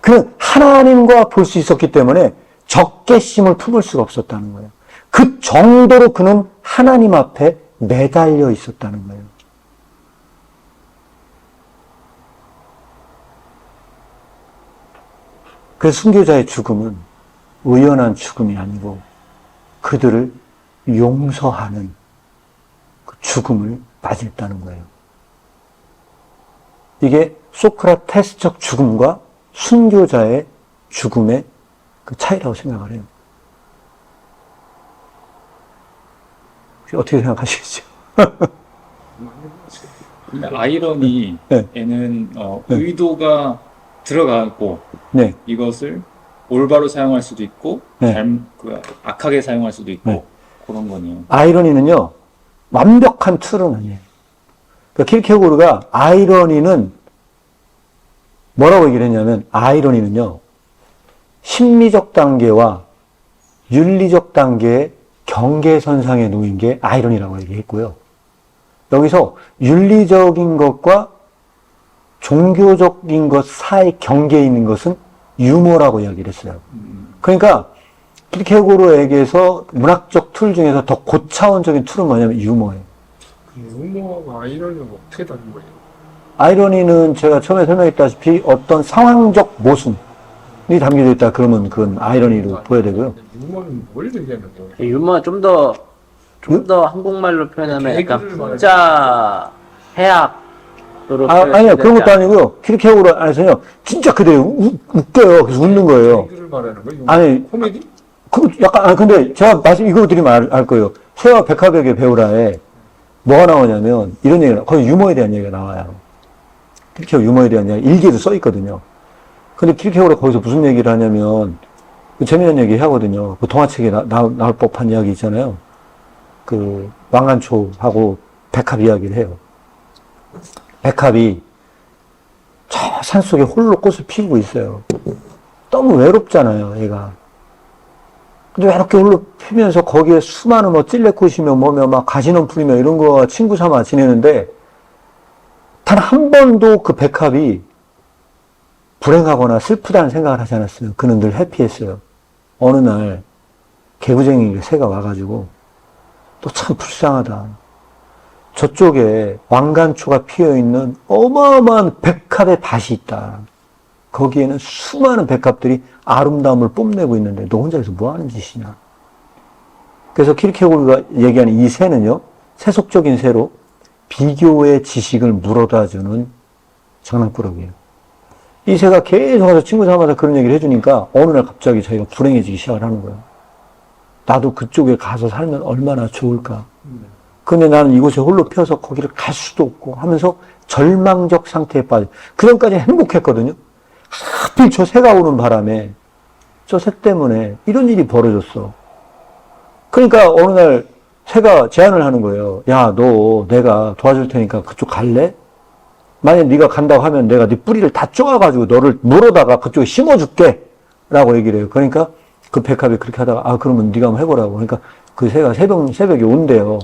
그는 하나님과 볼 수 있었기 때문에 적개심을 품을 수가 없었다는 거예요. 그 정도로 그는 하나님 앞에 매달려 있었다는 거예요. 그래서 순교자의 죽음은 의연한 죽음이 아니고 그들을 용서하는 그 죽음을 맞이했다는 거예요. 이게 소크라테스적 죽음과 순교자의 죽음의 그 차이라고 생각을 해요. 어떻게 생각하시겠죠? 아이러니에는 네. 의도가 들어가고 네. 이것을 올바로 사용할 수도 있고 네. 악하게 사용할 수도 있고 네. 그런 거네요. 아이러니는요, 완벽한 툴은 아니에요. 그러니까 킬케고르가 아이러니는 뭐라고 얘기를 했냐면, 아이러니는요, 심리적 단계와 윤리적 단계의 경계선상에 놓인 게 아이러니라고 얘기했고요. 여기서 윤리적인 것과 종교적인 것 사이 경계에 있는 것은 유머라고 이야기를 했어요. 그러니까 킬케고르에게서 문학적 툴 중에서 더 고차원적인 툴은 뭐냐면 유머예요. 유머와 아이러니는 어떻게 다른 거예요? 아이러니는 제가 처음에 설명했다시피 어떤 상황적 모순이 담겨져 있다 그러면 그건 아이러니로 보여야 되고요. 유머는 뭘 얘기하는 거예요? 유머 좀 더 한국말로 표현하면 약간 개그를 말하는 풍자 해학으로 아니요, 그런 것도 아니고요. 킬케고르 안에서요, 진짜 그대로 웃겨요. 그래서 웃는 거예요. 개그를 말하는 거예요? 아니, 코미디? 근데 제가 말씀 이거 드리면 알 거예요. 새와 백합역의 배우라에 뭐가 나오냐면 이런 얘기가 거의 유머에 대한 얘기가 나와요. 킬케고르 유머에 대한 이야기 일기에도 써 있거든요. 근데 킬케고르가 거기서 무슨 얘기를 하냐면 재미난 얘기 하거든요. 그 동화책에 나올 법한 이야기 있잖아요. 그 왕관초하고 백합 이야기를 해요. 백합이 저 산속에 홀로 꽃을 피우고 있어요. 너무 외롭잖아요, 얘가. 근데 외롭게 홀로 피면서 거기에 수많은 뭐 찔레꽃이며 뭐며 막 가시덤불이며 이런 거 친구 삼아 지내는데 단 한 번도 그 백합이 불행하거나 슬프다는 생각을 하지 않았어요. 그는 늘 해피했어요. 어느 날 개구쟁이 새가 와가지고 또 참 불쌍하다. 저쪽에 왕관초가 피어있는 어마어마한 백합의 밭이 있다. 거기에는 수많은 백합들이 아름다움을 뽐내고 있는데 너 혼자 여기서 뭐 하는 짓이냐. 그래서 킬케고르가 얘기하는 이 새는요, 세속적인 새로 비교의 지식을 물어다주는 장난꾸러기예요. 이 새가 계속 와서 친구 삼아서 그런 얘기를 해주니까 어느 날 갑자기 자기가 불행해지기 시작을 하는 거예요. 나도 그쪽에 가서 살면 얼마나 좋을까. 근데 나는 이곳에 홀로 피어서 거기를 갈 수도 없고 하면서 절망적 상태에 빠져. 그전까지 행복했거든요. 하필 저 새가 오는 바람에 저 새 때문에 이런 일이 벌어졌어. 그러니까 어느 날 새가 제안을 하는 거예요. 야, 너 내가 도와줄 테니까 그쪽 갈래? 만약 네가 간다고 하면 내가 네 뿌리를 다 쪼아가지고 너를 물어다가 그쪽에 심어줄게 라고 얘기를 해요. 그러니까 그 백합이 그렇게 하다가 그러면 네가 한번 해보라고. 그러니까 그 새가 새벽에 온대요.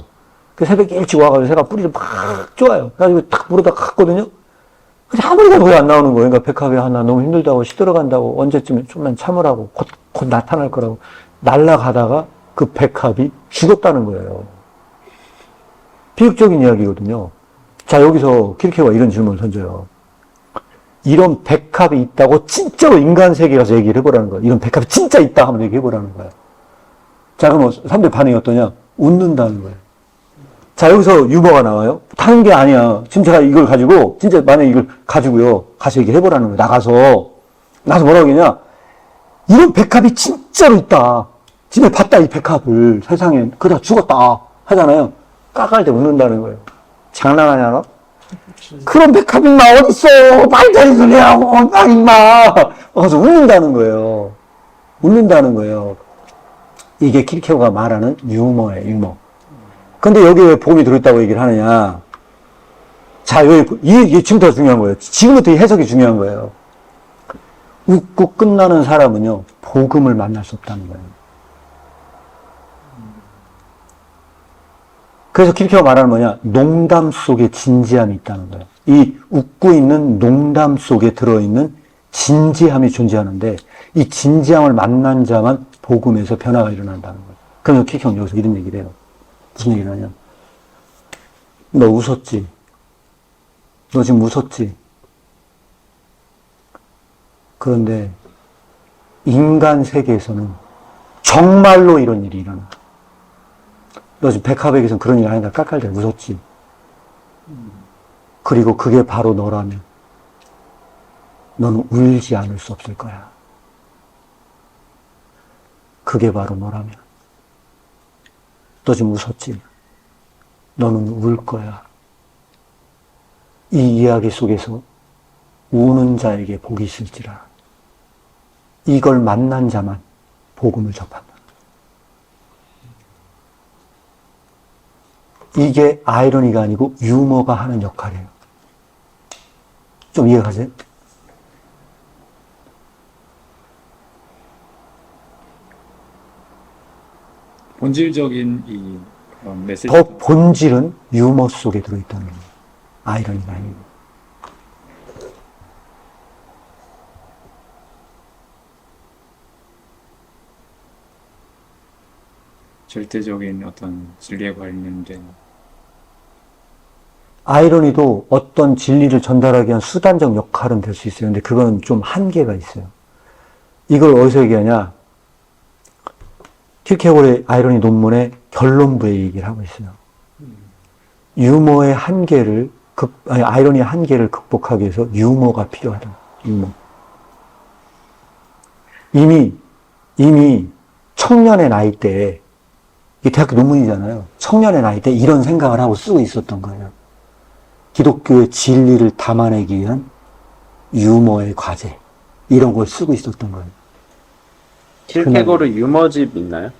그 새벽에 일찍 와가지고 새가 뿌리를 막 쪼아요. 그래가지고 탁 물어다 갔거든요. 근데 아무리 가도 왜 안 나오는 거예요. 그러니까 백합이 나 너무 힘들다고 시들어간다고 언제쯤 좀만 참으라고 곧 나타날 거라고 날아가다가 그 백합이 죽었다는 거예요. 비극적인 이야기거든요. 자, 여기서 킬케고르가 이런 질문을 던져요. 이런 백합이 있다고 진짜로 인간 세계에 가서 얘기를 해보라는 거예요. 이런 백합이 진짜 있다 하면 얘기해보라는 거예요. 자, 그럼 사람들 반응이 어떠냐? 웃는다는 거예요. 자, 여기서 유머가 나와요. 다른 게 아니야. 지금 제가 이걸 가지고, 진짜 만약에 이걸 가지고요, 가서 얘기를 해보라는 거예요. 나가서. 나서 뭐라고 하냐? 이런 백합이 진짜로 있다. 집에 봤다, 이 백합을. 세상에. 그러다 죽었다. 하잖아요. 까깔 때 웃는다는 거예요. 장난하냐, 너? 그런 백합이 나 어딨어. 말도 안 되는 소리 하고, 나 임마. 그래서 웃는다는 거예요. 웃는다는 거예요. 이게 킬케고가 말하는 유머예요, 유머. 근데 여기 왜 복음이 들어있다고 얘기를 하느냐. 자, 여기, 이게 지금부터 중요한 거예요. 지금부터 이 해석이 중요한 거예요. 웃고 끝나는 사람은요, 복음을 만날 수 없다는 거예요. 그래서 킬케고가 말하는 뭐냐, 농담 속에 진지함이 있다는 거예요. 이 웃고 있는 농담 속에 들어있는 진지함이 존재하는데, 이 진지함을 만난 자만 복음에서 변화가 일어난다는 거예요. 그래서 킬케고는 여기서 이런 얘기를 해요. 무슨 얘기를 하냐. 너 웃었지? 너 지금 웃었지? 그런데 인간 세계에서는 정말로 이런 일이 일어나. 너 지금 백합에게서는 그런 일이 아니다. 깔깔대 웃었지? 그리고 그게 바로 너라면 너는 울지 않을 수 없을 거야. 그게 바로 너라면. 너 지금 웃었지? 너는 울 거야. 이 이야기 속에서 우는 자에게 복이 있을지라. 이걸 만난 자만 복음을 접한다. 이게 아이러니가 아니고 유머가 하는 역할이에요. 좀 이해가세요? 본질적인 이 그런 메시지. 더 본질은 유머 속에 들어있다는 거예요. 아이러니가 아니고. 절대적인 어떤 진리에 관련된 아이러니도 어떤 진리를 전달하기 위한 수단적 역할은 될 수 있어요. 근데 그건 좀 한계가 있어요. 이걸 어디서 얘기하냐? 킬케고르의 아이러니 논문의 결론부에 얘기를 하고 있어요. 유머의 한계를, 아이러니의 한계를 극복하기 위해서 유머가 필요하다. 유머. 이미 청년의 나이 때에, 이게 대학교 논문이잖아요. 청년의 나이 때 이런 생각을 하고 쓰고 있었던 거예요. 기독교의 진리를 담아내기 위한 유머의 과제. 이런 걸 쓰고 있었던 거예요. 킬케고르 유머집 있나요?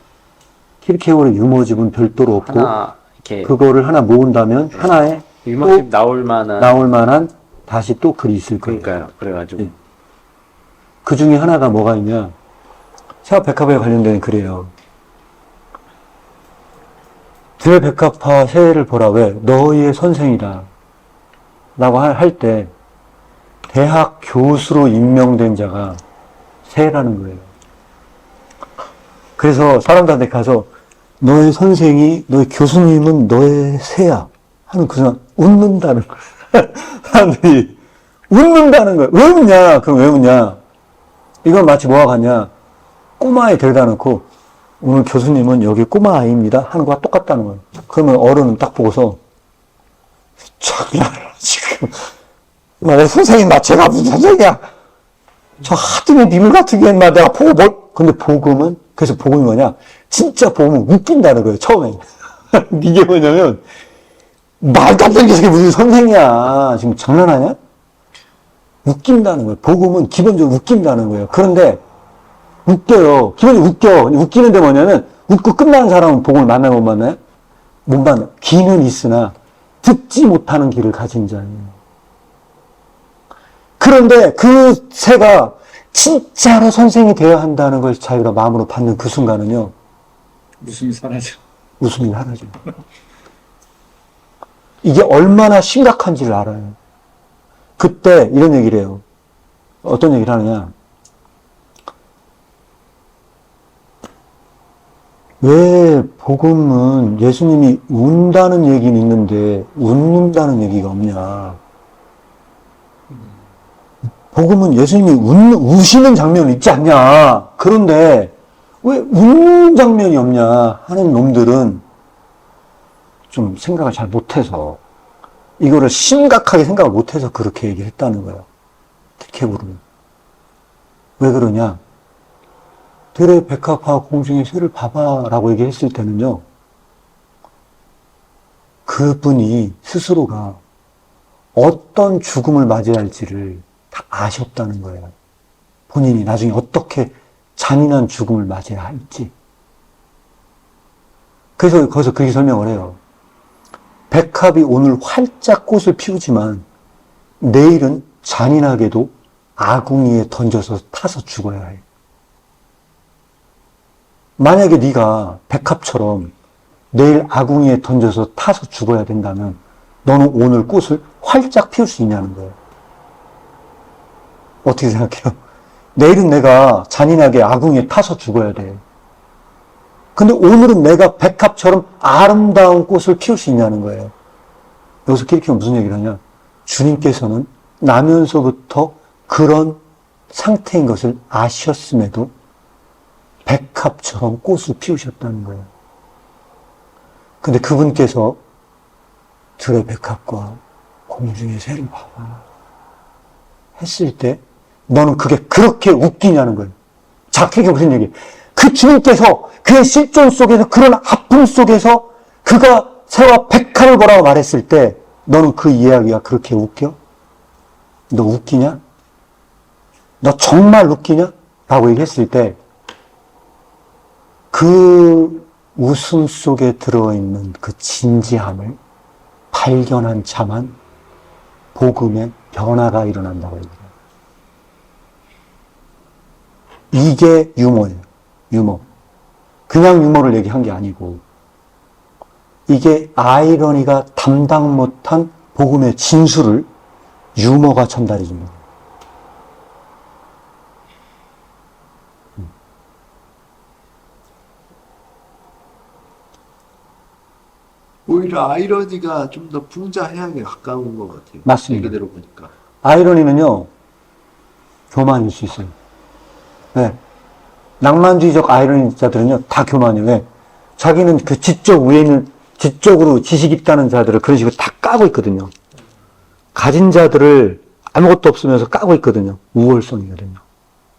킬케고르 유머집은 별도로 없고, 하나 이렇게 그거를 하나 모은다면 하나에 유머집 나올 만한 다시 또 글이 있을 거예요. 그러니까요. 그래가지고 네. 그 중에 하나가 뭐가 있냐? 샤 백합에 관련된 글이에요. 들 백합화 새를 보라. 왜? 너희의 선생이다. 라고 할 때 대학 교수로 임명된 자가 새라는 거예요. 그래서 사람들한테 가서 너의 선생이, 너의 교수님은 너의 새야 하는 그 순간 웃는다는 거예요. 사람들이 웃는다는 거예요. 왜 웃냐? 그럼 왜 웃냐? 이건 마치 뭐와 같냐? 꼬마에 데려다 놓고 오늘 교수님은 여기 꼬마 아이입니다 하는 거와 똑같다는 거예요. 그러면 어른은 딱 보고서 장난을 지금 내 선생님, 나 제가 무슨 선생이야? 저 하등의 니물 같은 게 인마 내가 보고 근데 복음은, 그래서 복음이 뭐냐? 진짜 복음은 웃긴다는 거예요, 처음에. 이게 뭐냐면, 말도 안 되는 게 무슨 선생이야. 지금 장난하냐? 웃긴다는 거예요. 복음은 기본적으로 웃긴다는 거예요. 그런데, 웃겨요. 기본적으로 웃겨. 웃기는데 뭐냐면, 웃고 끝나는 사람은 복음을 만나요, 못 만나요? 못 만나요. 귀는 있으나, 듣지 못하는 귀를 가진 자예요. 그런데 그 새가 진짜로 선생이 되어야 한다는 걸 자기가 마음으로 받는 그 순간은요. 웃음이 사라져. 웃음이 사라져요. 이게 얼마나 심각한지를 알아요. 그때 이런 얘기를 해요. 어떤 얘기를 하느냐. 왜 복음은 예수님이 운다는 얘기는 있는데 웃는다는 얘기가 없냐. 복음은 예수님이 우시는 장면이 있지 않냐. 그런데 왜 웃는 장면이 없냐 하는 놈들은 좀 생각을 잘 못해서, 이거를 심각하게 생각을 못해서 그렇게 얘기를 했다는 거예요. 킬케고르는. 왜 그러냐? 들의 백합화 공중의 새를 봐봐라고 얘기했을 때는요, 그분이 스스로가 어떤 죽음을 맞이해야 할지를 다 아셨다는 거예요. 본인이 나중에 어떻게 잔인한 죽음을 맞이해야 할지. 그래서 거기서 그렇게 설명을 해요. 백합이 오늘 활짝 꽃을 피우지만 내일은 잔인하게도 아궁이에 던져서 타서 죽어야 해. 만약에 네가 백합처럼 내일 아궁이에 던져서 타서 죽어야 된다면 너는 오늘 꽃을 활짝 피울 수 있냐는 거예요. 어떻게 생각해요? 내일은 내가 잔인하게 아궁이에 타서 죽어야 돼. 근데 오늘은 내가 백합처럼 아름다운 꽃을 피울 수 있냐는 거예요. 여기서 킬키가 무슨 얘기를 하냐? 주님께서는 나면서부터 그런 상태인 것을 아셨음에도 백합처럼 꽃을 피우셨다는 거예요. 근데 그분께서 들의 백합과 공중의 새를 봐봐 했을 때 너는 그게 그렇게 웃기냐는 거예요. 자, 그게 무슨 얘기예요? 그 주님께서 그의 실존 속에서 그런 아픔 속에서 그가 새와 백합을 보라고 말했을 때 너는 그 이야기가 그렇게 웃겨? 너 웃기냐? 너 정말 웃기냐? 라고 얘기했을 때 그 웃음 속에 들어있는 그 진지함을 발견한 자만 복음의 변화가 일어난다고 얘기해요. 이게 유머예요. 유머. 그냥 유머를 얘기한 게 아니고 이게 아이러니가 담당 못한 복음의 진수를 유머가 전달해 줍니다. 오히려 아이러니가 좀 더 풍자해하게 가까운 것 같아요. 맞습니다. 얘기 들어보니까. 아이러니는요, 교만일 수 있어요. 네. 낭만주의적 아이러니자들은요, 다 교만이에요. 왜? 자기는 그 지적 위에 있는, 지적으로 지식 있다는 자들을 그런 식으로 다 까고 있거든요. 가진 자들을 아무것도 없으면서 까고 있거든요. 우월성이거든요.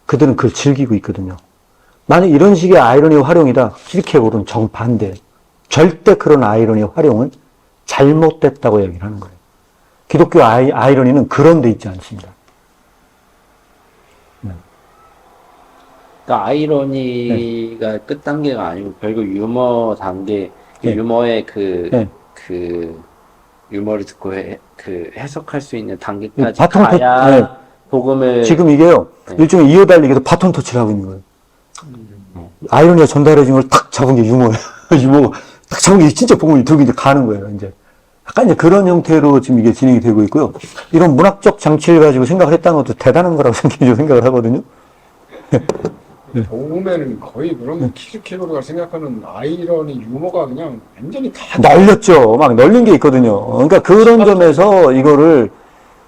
그들은 그걸 즐기고 있거든요. 만약 이런 식의 아이러니의 활용이다, 킬케고르는 정반대. 절대 그런 아이러니의 활용은 잘못됐다고 얘기를 하는 거예요. 기독교 아이러니는 그런 데 있지 않습니다. 그러니까 아이러니가 끝 단계가 아니고 결국 유머 단계, 네. 유머의 네. 그 유머를 듣고 해석할 수 있는 단계까지 바톤 가야 네. 복음을 지금 이게요, 네. 일종의 이어달리기에서 바톤 터치를 하고 있는 거예요. 아이러니가 전달해진 걸 탁 잡은 게 유머예요. 유머가 딱 잡은 게 진짜 복음이 들고 이제 가는 거예요, 이제. 약간 이제 그런 형태로 지금 이게 진행이 되고 있고요. 이런 문학적 장치를 가지고 생각을 했다는 것도 대단한 거라고 생각을 하거든요. 복음에는 거의 그러면 키르케고르가 생각하는 아이러니 유머가 그냥 완전히 다 널렸죠. 막 널린 게 있거든요. 그러니까 그런 점에서 이거를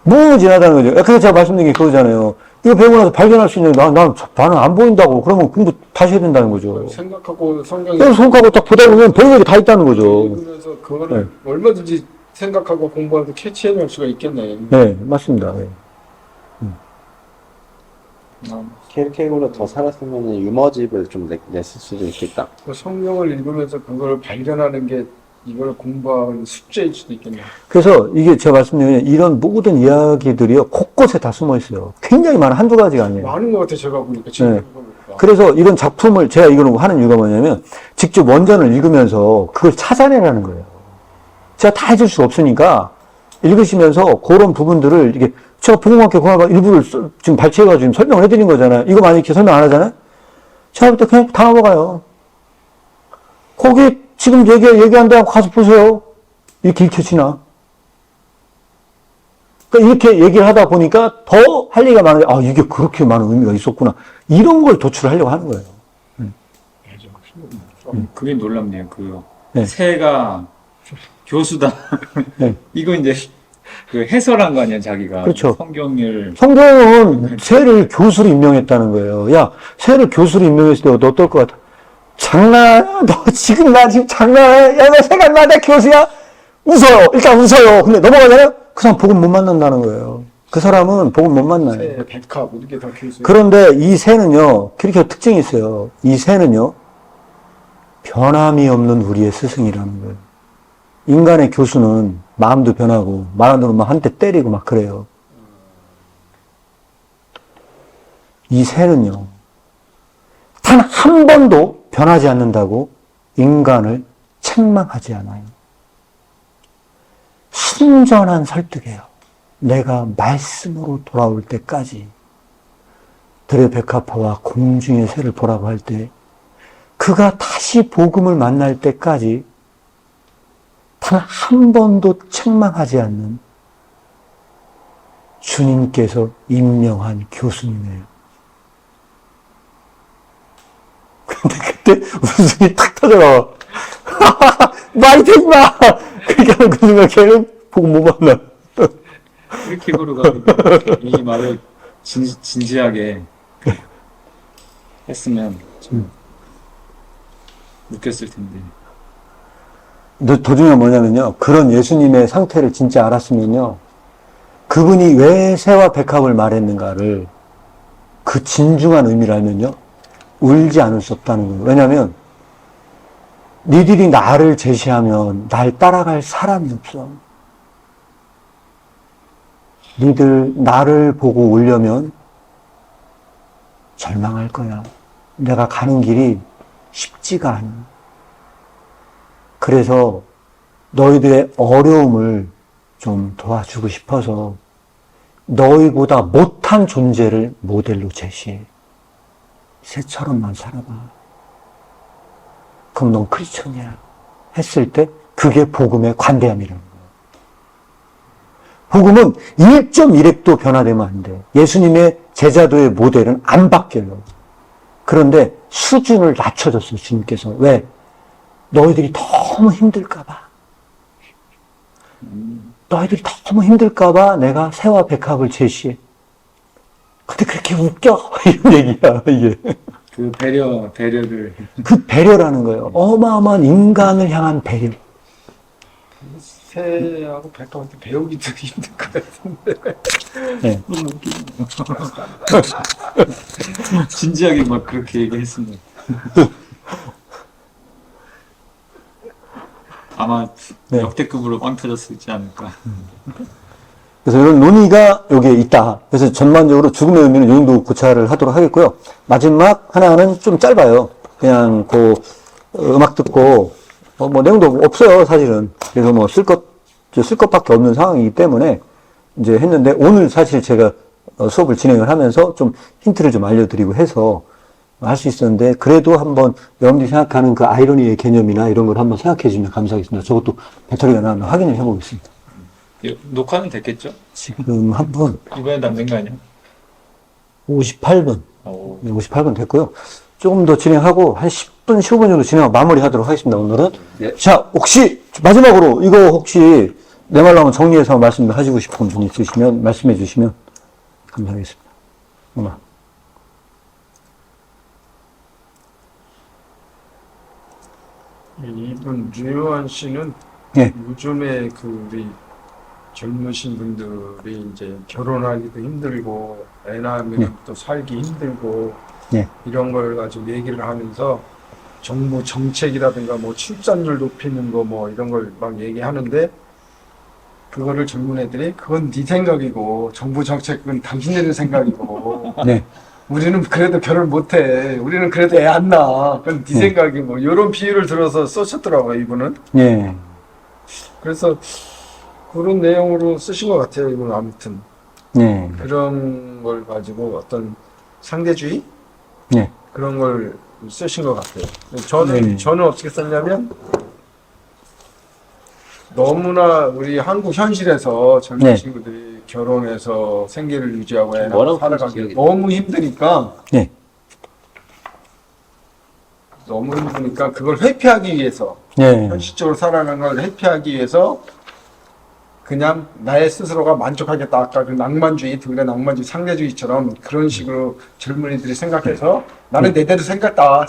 무지하다는 거죠. 그래서 제가 말씀드린 게 그거잖아요. 이거 배우고 나서 발견할 수 있는, 난 반응 안 보인다고. 그러면 공부 다시 해야 된다는 거죠. 생각하고 성경에 그래서 손가락으로 딱 보다 보면 배우는 게 다 있다는 거죠. 읽으면서 그거를 얼마든지 생각하고 공부하면서 캐치해낼 수가 있겠네. 네, 맞습니다. 네. 킬케고르 더 살았으면 유머집을 좀 냈을 수도 있겠다. 그 성경을 읽으면서 그걸 발견하는 게 이걸 공부하는 숙제일 수도 있겠네요. 그래서 이게 제가 말씀드린 이런 모든 이야기들이요, 곳곳에 다 숨어 있어요. 굉장히 많은 한두 가지가 아니에요. 많은 것 같아 제가 보니까 지금 네. 보니까. 그래서 이런 작품을 제가 이걸 하는 이유가 뭐냐면 직접 원전을 읽으면서 그걸 찾아내라는 거예요. 제가 다 해줄 수가 없으니까 읽으시면서 그런 부분들을 이게 제가 복음학교 공학과 일부를 지금 발췌해가지고 지금 설명을 해드린 거잖아요. 이거 만약 이렇게 설명 안 하잖아요? 제가 볼 때 그냥 다 넘어가요. 거기 지금 얘기한다고 가서 보세요. 이렇게 읽혀지나? 그러니까 이렇게 얘기를 하다 보니까 더 할 얘기가 많은데, 아, 이게 그렇게 많은 의미가 있었구나. 이런 걸 도출하려고 하는 거예요. 그게 놀랍네요. 그 네. 새가 교수다. 네. 이거 이제 그 해설한 거 아니야, 자기가. 그렇죠. 성경을. 성경은 새를 교수로 임명했다는 거예요. 야, 새를 교수로 임명했을 때 너 어떨 것 같아? 장난하냐? 너 지금 나 지금 장난해? 야, 너 새가 인마 내 교수야? 웃어요. 일단 웃어요. 근데 넘어가잖아요? 그 사람 복음 못 만난다는 거예요. 그 사람은 복음 못 만나요. 새, 백합 이렇게 다 교수. 그런데 이 새는요, 그렇게 특징이 있어요. 이 새는요, 변함이 없는 우리의 스승이라는 거예요. 인간의 교수는 마음도 변하고, 말 안 들으면 한 대 때리고 막 그래요. 이 새는요, 단 한 번도 변하지 않는다고 인간을 책망하지 않아요. 순전한 설득이에요. 내가 말씀으로 돌아올 때까지 들의 백합화와 공중의 새를 보라고 할 때 그가 다시 복음을 만날 때까지 단 한 번도 책망하지 않는 주님께서 임명한 교수님이에요. 근데 그때 웃음이 탁 터져나와. 말이 되지 마! 그렇게 하는 그 순간 걔는 복음 못 만나. 이렇게 걸어가지고 이 말을 진지하게 했으면 좀 웃겼을 텐데. 더 중요한 뭐냐면요. 그런 예수님의 상태를 진짜 알았으면요. 그분이 왜 새와 백합을 말했는가를 그 진중한 의미를 알면요. 울지 않을 수 없다는 거예요. 왜냐하면 니들이 나를 제시하면 날 따라갈 사람이 없어. 니들 나를 보고 울려면 절망할 거야. 내가 가는 길이 쉽지가 않아. 그래서 너희들의 어려움을 좀 도와주고 싶어서 너희보다 못한 존재를 모델로 제시해. 새처럼만 살아봐. 그럼 넌 크리스천이야. 했을 때 그게 복음의 관대함이라는 거야. 복음은 1.1획도 변화되면 안 돼. 예수님의 제자도의 모델은 안 바뀌어요. 그런데 수준을 낮춰줬어요, 주님께서. 왜? 너희들이 너무 힘들까봐. 너희들이 너무 힘들까봐 내가 새와 백합을 제시해. 근데 그렇게 웃겨? 이런 얘기야, 이게. 그 배려를. 그 배려라는 거예요. 어마어마한 인간을 향한 배려. 새하고 백합한테 배우기 도 힘들 것 같은데. 네. 진지하게 막 그렇게 얘기했으면 아마 네. 역대급으로 빵 터졌지 않을까. 그래서 이런 논의가 여기에 있다. 그래서 전반적으로 죽음의 의미는 이 정도 고찰을 하도록 하겠고요. 마지막 하나는 좀 짧아요. 그냥 음악 듣고 뭐 내용도 없어요, 사실은. 그래서 뭐 쓸 것밖에 없는 상황이기 때문에 이제 했는데 오늘 사실 제가 수업을 진행을 하면서 좀 힌트를 좀 알려드리고 해서 할 수 있었는데 그래도 한번 여러분들이 생각하는 그 아이러니의 개념이나 이런 걸 한번 생각해 주시면 감사하겠습니다. 저것도 배터리가 나왔나 확인을 해보겠습니다. 녹화는 됐겠죠? 지금 한번 이번에 남는 거 아니야? 58분. 오. 58분 됐고요. 조금 더 진행하고 한 10분, 15분 정도 진행하고 마무리하도록 하겠습니다, 오늘은. 네. 자, 혹시 마지막으로 이거 혹시 내 말로 한번 정리해서 말씀을 하시고 싶은 분 있으시면 말씀해 주시면 감사하겠습니다. 음악. 이분 류요한 씨는 예. 요즘에 우리 젊으신 분들이 이제 결혼하기도 힘들고 애 낳으면 또 살기 힘들고 예. 이런 걸 가지고 얘기를 하면서 정부 정책이라든가 뭐 출산율 높이는 거 뭐 이런 걸 막 얘기하는데 그거를 젊은 애들이 그건 네 생각이고 정부 정책은 당신네들 생각이고 네. 우리는 그래도 결혼 못해. 우리는 그래도 애 안 낳아. 그건 네 생각이 뭐 이런 비유를 들어서 쓰셨더라고요, 이분은. 예. 그래서 그런 내용으로 쓰신 것 같아요, 이분은. 아무튼 네. 그런 걸 가지고 어떤 상대주의 네. 그런 걸 쓰신 것 같아요. 저는 어떻게 썼냐면 너무나 우리 한국 현실에서 젊은 네. 친구들이 결혼해서 생계를 유지하고 애 낳고 뭐라고 살아가기 기억이 너무 힘드니까 네. 너무 힘드니까 그걸 회피하기 위해서 네. 현실적으로 살아가는 걸 회피하기 위해서 그냥 나의 스스로가 만족하겠다. 아까 그 낭만주의, 등대 낭만주의, 상대주의처럼 그런 식으로 젊은이들이 생각해서 나는 내대로 살겠다.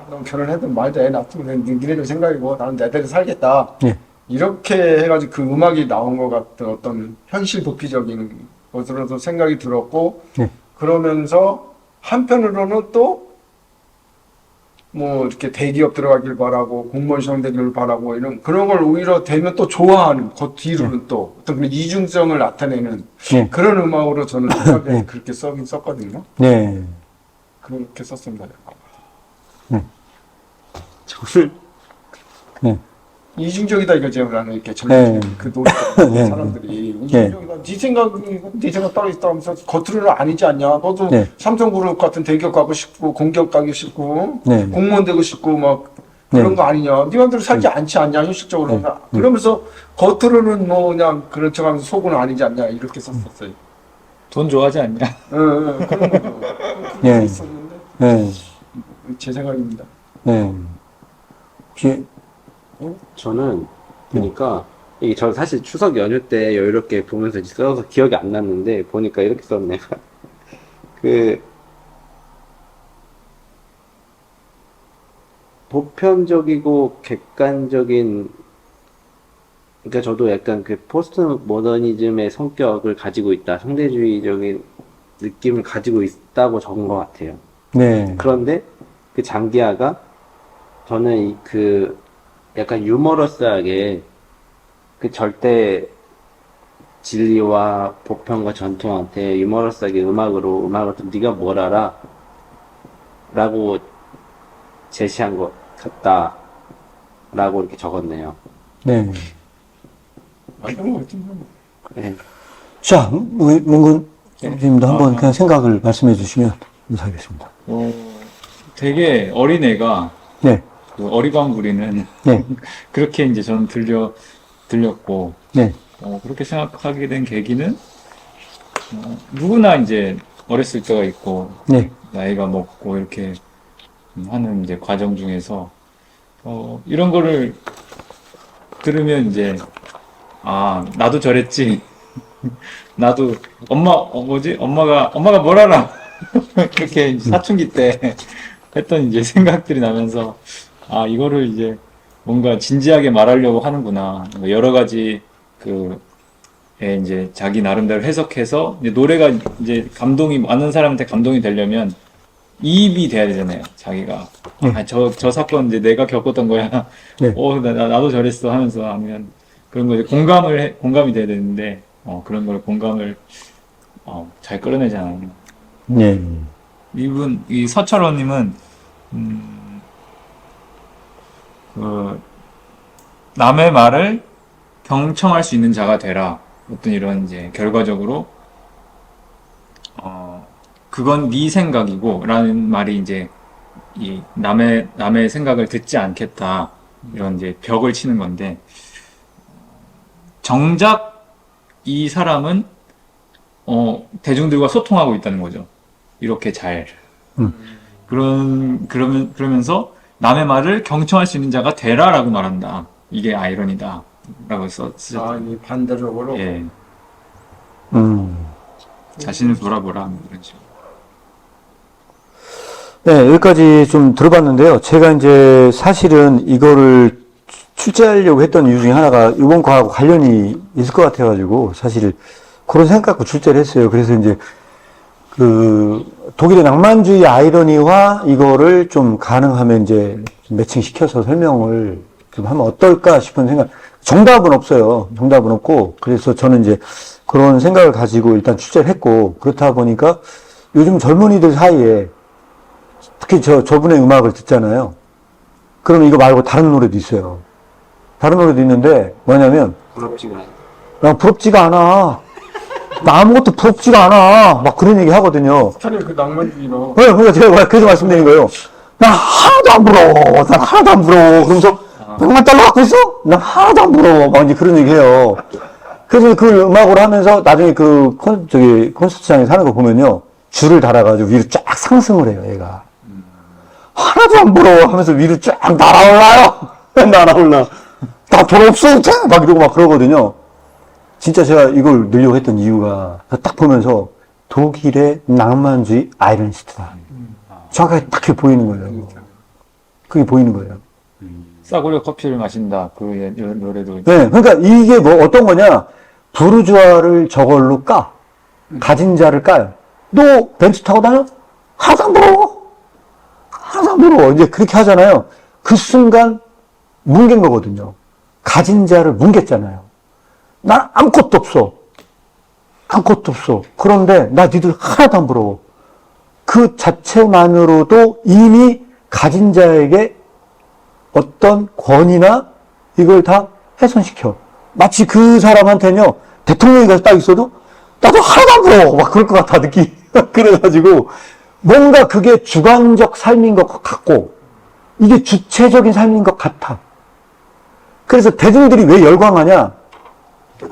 넌 결혼해든 말든 애 낳든 니네들 생각이고 나는 내대로 살겠다. 네. 이렇게 해가지고 그 음악이 나온 것 같은 어떤 현실 도피적인 것으로도 생각이 들었고 네. 그러면서 한편으로는 또 뭐 이렇게 대기업 들어가길 바라고 공무원 시험 되길 바라고 이런 그런 걸 오히려 되면 또 좋아하는 그 뒤로는 또 어떤 그런 이중성을 나타내는 네. 그런 음악으로 저는 생각에 네. 그렇게 써긴 썼거든요. 네. 그렇게 썼습니다. 저는 네. 이중적이다 이거죠. 나는 이렇게 네. 그 노래 네. 사람들이 이중적이다. 네 생각 따로 있다면서 겉으로는 아니지 않냐. 너도 네. 삼성그룹 같은 대기업 가고 싶고 공기업 가고 싶고 네. 공무원 되고 싶고 막 그런 네. 거 아니냐. 네 맘대로 살지 않지 않냐. 현실적으로. 네. 그러면서 겉으로는 뭐 그냥 그런 척하면서 속은 아니지 않냐. 이렇게 썼었어요. 돈 좋아하지 않냐? 그런 거죠. 네. 그렇게 썼는데 네. 제 생각입니다. 네. 혹시, 저는 그러니까 이게 저 사실 추석 연휴 때 여유롭게 보면서 이제 써서 기억이 안 났는데 보니까 이렇게 썼네요. 그 보편적이고 객관적인 그러니까 저도 약간 그 포스트 모더니즘의 성격을 가지고 있다, 상대주의적인 느낌을 가지고 있다고 적은 것 같아요. 네. 그런데 그 장기하가 저는 그 약간 유머러스하게 그 절대 진리와 보편과 전통한테 유머러스하게 음악을 좀 네가 뭘 알아? 라고 제시한 것 같다 라고 이렇게 적었네요. 네. 그런 거 같은데 뭐. 네. 자, 우리 문근 님도 한번 그냥 생각을 말씀해 주시면 감사하겠습니다. 되게 어린애가 네. 그 어리광 부리는 네. 그렇게 이제 저는 들렸고 네. 그렇게 생각하게 된 계기는 누구나 이제 어렸을 때가 있고 네. 나이가 먹고 이렇게 하는 이제 과정 중에서 이런 거를 들으면 이제 아 나도 저랬지 나도 엄마가 뭘 알아 그렇게 이제 사춘기 때 했던 이제 생각들이 나면서 아 이거를 이제 뭔가 진지하게 말하려고 하는구나 여러 가지 이제 자기 나름대로 해석해서 이제 노래가 이제 감동이 많은 사람한테 감동이 되려면 이입이 돼야 되잖아요. 자기가 아, 저 사건 이제 내가 겪었던 거야. 네. 나도 저랬어 하면서 하면 그런 거 이제 공감이 돼야 되는데 그런 걸 공감을 잘 끌어내잖아요. 네. 이 서철호님은 남의 말을 경청할 수 있는 자가 되라. 어떤 이런 이제 결과적으로 그건 네 생각이고 라는 말이 이제 이 남의 생각을 듣지 않겠다. 이런 이제 벽을 치는 건데 정작 이 사람은 대중들과 소통하고 있다는 거죠. 이렇게 잘. 그러면서 남의 말을 경청할 수 있는 자가 되라라고 말한다. 이게 아이러니다. 라고 쓰셨죠. 이 반대적으로. 예. 자신을 돌아보라. 이런 식으로. 네, 여기까지 좀 들어봤는데요. 제가 이제 사실은 이거를 출제하려고 했던 이유 중에 하나가 이번 과하고 관련이 있을 것 같아가지고 사실 그런 생각 갖고 출제를 했어요. 그래서 이제 독일의 낭만주의 아이러니와 이거를 좀 가능하면 이제 매칭시켜서 설명을 좀 하면 어떨까 싶은 생각. 정답은 없어요. 정답은 없고. 그래서 저는 이제 그런 생각을 가지고 일단 출제를 했고, 그렇다 보니까 요즘 젊은이들 사이에 특히 저분의 음악을 듣잖아요. 그러면 이거 말고 다른 노래도 있어요. 다른 노래도 있는데 뭐냐면 부럽지가 않아요. 나 부럽지가 않아. 나 아무것도 부럽지가 않아. 막 그런 얘기 하거든요. 차라리 그 낭만주의로. 네, 그러니까 제가 그래서 말씀드린 거예요. 난 하나도 안 부러워. 난 하나도 안 부러워. 그러면서 100만 달러 갖고 있어? 난 하나도 안 부러워. 막 이제 그런 얘기 해요. 그래서 그 음악으로 하면서 나중에 콘서트장에 사는 거 보면요. 줄을 달아가지고 위로 쫙 상승을 해요, 얘가. 하나도 안 부러워 하면서 위로 쫙 날아올라요. 날아올라. 나 돈 없어, 막 이러고 막 그러거든요. 진짜 제가 이걸 넣으려고 했던 이유가 딱 보면서 독일의 낭만주의 아이러니스트다. 정확하게 딱 보이는 거예요. 그게 보이는 거예요. 싸구려 커피를 마신다. 그 노래도. 네, 그러니까 이게 뭐 어떤 거냐. 부르주아를 저걸로 까. 가진 자를 까요. 너 벤츠 타고 다녀? 하나도 안 부러워. 하나도 안 부러워. 이제 그렇게 하잖아요. 그 순간 뭉갠 거거든요. 가진 자를 뭉갰잖아요. 난 아무것도 없어. 아무것도 없어. 그런데 나 니들 하나도 안 부러워. 그 자체만으로도 이미 가진 자에게 어떤 권위나 이걸 다 훼손시켜. 마치 그 사람한테는요, 대통령이 가서 딱 있어도 나도 하나도 안 부러워. 막 그럴 것 같아, 느낌. 그래가지고 뭔가 그게 주관적 삶인 것 같고 이게 주체적인 삶인 것 같아. 그래서 대중들이 왜 열광하냐?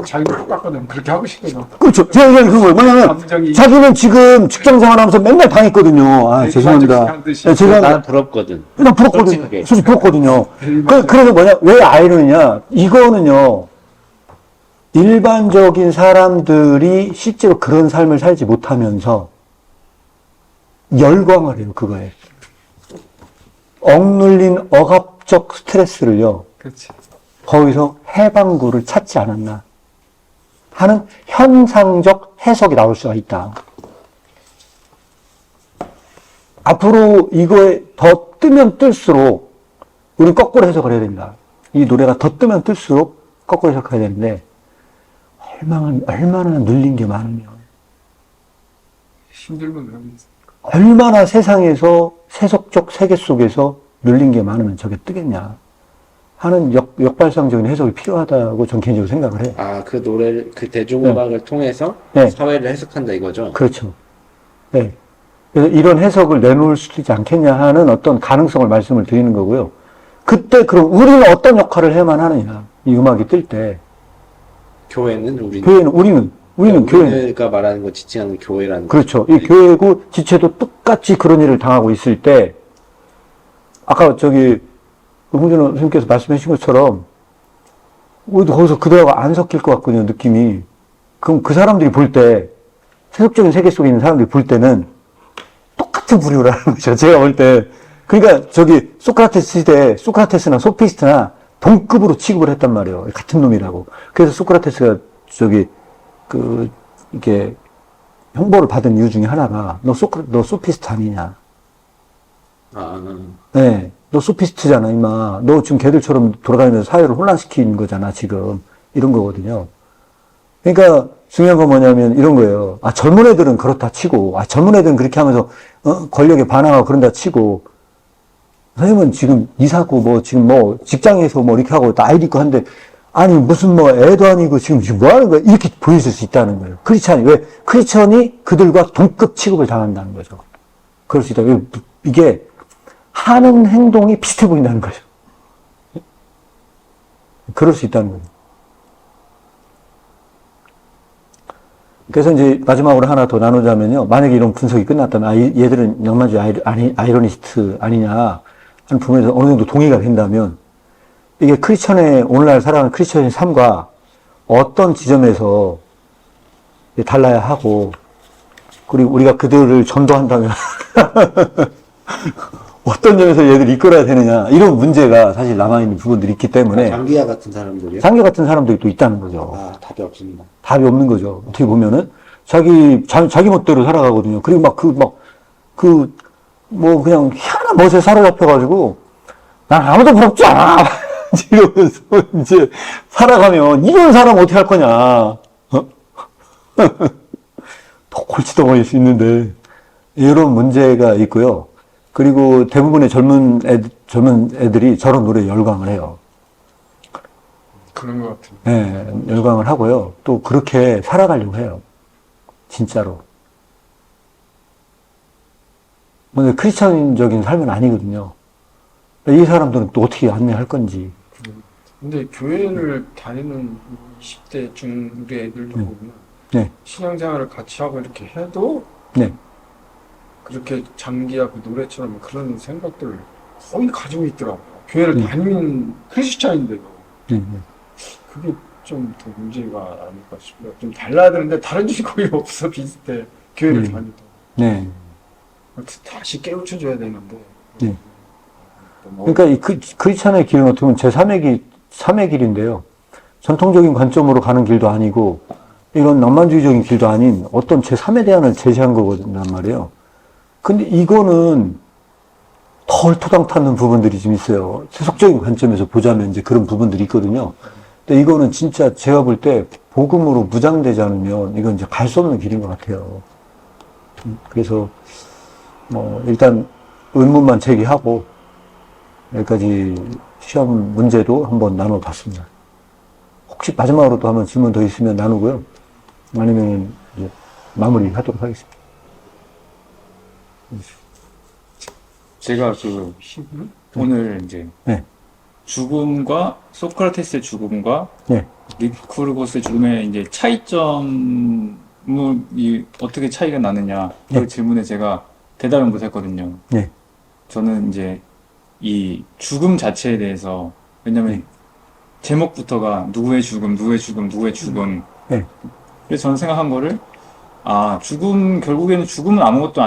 자기도 똑같거든. 그렇게 하고 싶거든. 그렇죠. 제가 얘기하는 그런 거예요. 뭐냐면, 감정이- 자기는 지금 직장 생활하면서 맨날 당했거든요. 아, 죄송합니다. 일반적인 듯이. 네, 죄송합니다. 난 부럽거든. 난 부럽거든요. 솔직하게. 솔직히 부럽거든요. 일반적인- 그래서 뭐냐, 왜 아이러니냐? 이거는요, 일반적인 사람들이 실제로 그런 삶을 살지 못하면서 열광을 해요, 그거에. 억눌린 억압적 스트레스를요, 그렇지. 거기서 해방구를 찾지 않았나 하는 현상적 해석이 나올 수가 있다. 앞으로 이거에 더 뜨면 뜰수록 우리 거꾸로 해석을 해야 됩니다. 이 노래가 더 뜨면 뜰수록 거꾸로 해석해야 되는데 얼마나 눌린 게 많으면 힘들면 그러면 얼마나 세상에서 세속적 세계 속에서 눌린 게 많으면 저게 뜨겠냐 하는 역발상적인 해석이 필요하다고 전 개인적으로 생각을 해요. 아, 그 노래를, 그 대중음악을 통해서 네. 사회를 해석한다 이거죠? 그렇죠. 네. 그래서 이런 해석을 내놓을 수도 있지 않겠냐 하는 어떤 가능성을 말씀을 드리는 거고요. 그때 그럼 우리는 어떤 역할을 해야만 하느냐. 이 음악이 뜰 때. 교회는 우리는 교회는. 우리가 말하는 거 지칭하는 교회라는 그렇죠. 이 교회고 지체도 똑같이 그런 일을 당하고 있을 때, 아까 홍준호 선생님께서 말씀해 주신 것처럼, 우리도 거기서 그대로 안 섞일 것 같거든요, 느낌이. 그럼 그 사람들이 볼 때, 세속적인 세계 속에 있는 사람들이 볼 때는 똑같은 부류를 하는 거죠. 제가 볼 때. 그러니까 소크라테스 시대에 소크라테스나 소피스트나 동급으로 취급을 했단 말이에요. 같은 놈이라고. 그래서 소크라테스가 이게 형벌을 받은 이유 중에 하나가 너 소피스트 아니냐. 네. 너 소피스트잖아, 임마. 너 지금 걔들처럼 돌아다니면서 사회를 혼란시키는 거잖아, 지금. 이런 거거든요. 그러니까 중요한 건 뭐냐면 이런 거예요. 아, 젊은 애들은 그렇다 치고, 아, 젊은 애들은 그렇게 하면서, 권력에 반항하고 그런다 치고, 선생님은 지금 이사고, 직장에서 이렇게 하고, 나이 있고 한데, 아니, 무슨 애도 아니고 지금 뭐 하는 거야? 이렇게 보여줄 수 있다는 거예요. 크리스찬이. 왜? 크리스찬이 그들과 동급 취급을 당한다는 거죠. 그럴 수 있다. 이게, 하는 행동이 비슷해 보인다는 거죠. 그럴 수 있다는 거예요. 그래서 이제 마지막으로 하나 더 나누자면요. 만약에 이런 분석이 끝났다면, 얘들은 낭만주의 아이러니스트 아니냐 하는 부분에서 어느 정도 동의가 된다면, 이게 오늘날 살아가는 크리스천의 삶과 어떤 지점에서 달라야 하고, 그리고 우리가 그들을 전도한다면, 어떤 점에서 얘들을 이끌어야 되느냐, 이런 문제가 사실 남아있는 부분들이 있기 때문에. 장기야 같은 사람들이요? 장기 같은 사람들이 또 있다는 거죠. 아, 답이 없습니다. 답이 없는 거죠. 어떻게 보면은. 자기 멋대로 살아가거든요. 그리고 그냥 희한한 멋에 사로잡혀가지고, 난 아무도 부럽지 않아! 이러면서 이제 살아가면, 이런 사람 어떻게 할 거냐. 더 골치덩어리일 수 있는데, 이런 문제가 있고요. 그리고 대부분의 젊은 애들이 저런 노래에 열광을 해요. 그런 것 같은. 네, 열광을 하고요. 또 그렇게 살아가려고 해요. 진짜로. 근데 크리스천적인 삶은 아니거든요. 이 사람들은 또 어떻게 안내할 건지. 근데 교회를 다니는 20대 중우리 애들도 보면 네. 신앙생활을 같이 하고 이렇게 해도 네. 그렇게 장기야 그 노래처럼 그런 생각들을 거의 가지고 있더라고요. 교회를 다니는 크리스찬인데도 네. 그게 좀 더 문제가 아닐까 싶어요. 좀 달라야 되는데 다른 점이 거의 없어 비슷해. 교회를 다니도. 네. 다시 깨우쳐줘야 되는데. 네. 그러니까 이 크리스찬의 길은 어떻게 보면 제3의 길인데요. 전통적인 관점으로 가는 길도 아니고, 이런 낭만주의적인 길도 아닌 어떤 제3의 대안을 제시한 거거든 말이에요. 근데 이거는 더 얼토당타는 부분들이 좀 있어요. 세속적인 관점에서 보자면 이제 그런 부분들이 있거든요. 근데 이거는 진짜 제가 볼 때 복음으로 무장되지 않으면 이건 이제 갈 수 없는 길인 것 같아요. 그래서 뭐 일단 의문만 제기하고 여기까지 시험 문제도 한번 나눠봤습니다. 혹시 마지막으로 또 한번 질문 더 있으면 나누고요. 아니면 이제 마무리하도록 하겠습니다. 제가 그 오늘 이제 네. 죽음과 소크라테스의 죽음과 네. 리쿠르고스의 죽음의 이제 차이점이 어떻게 차이가 나느냐 그 네. 질문에 제가 대답을 못했거든요. 네. 저는 이제 이 죽음 자체에 대해서 왜냐면 제목부터가 누구의 죽음, 누구의 죽음, 누구의 죽음. 네. 그래서 저는 생각한 거를 죽음 결국에는 죽음은 아무것도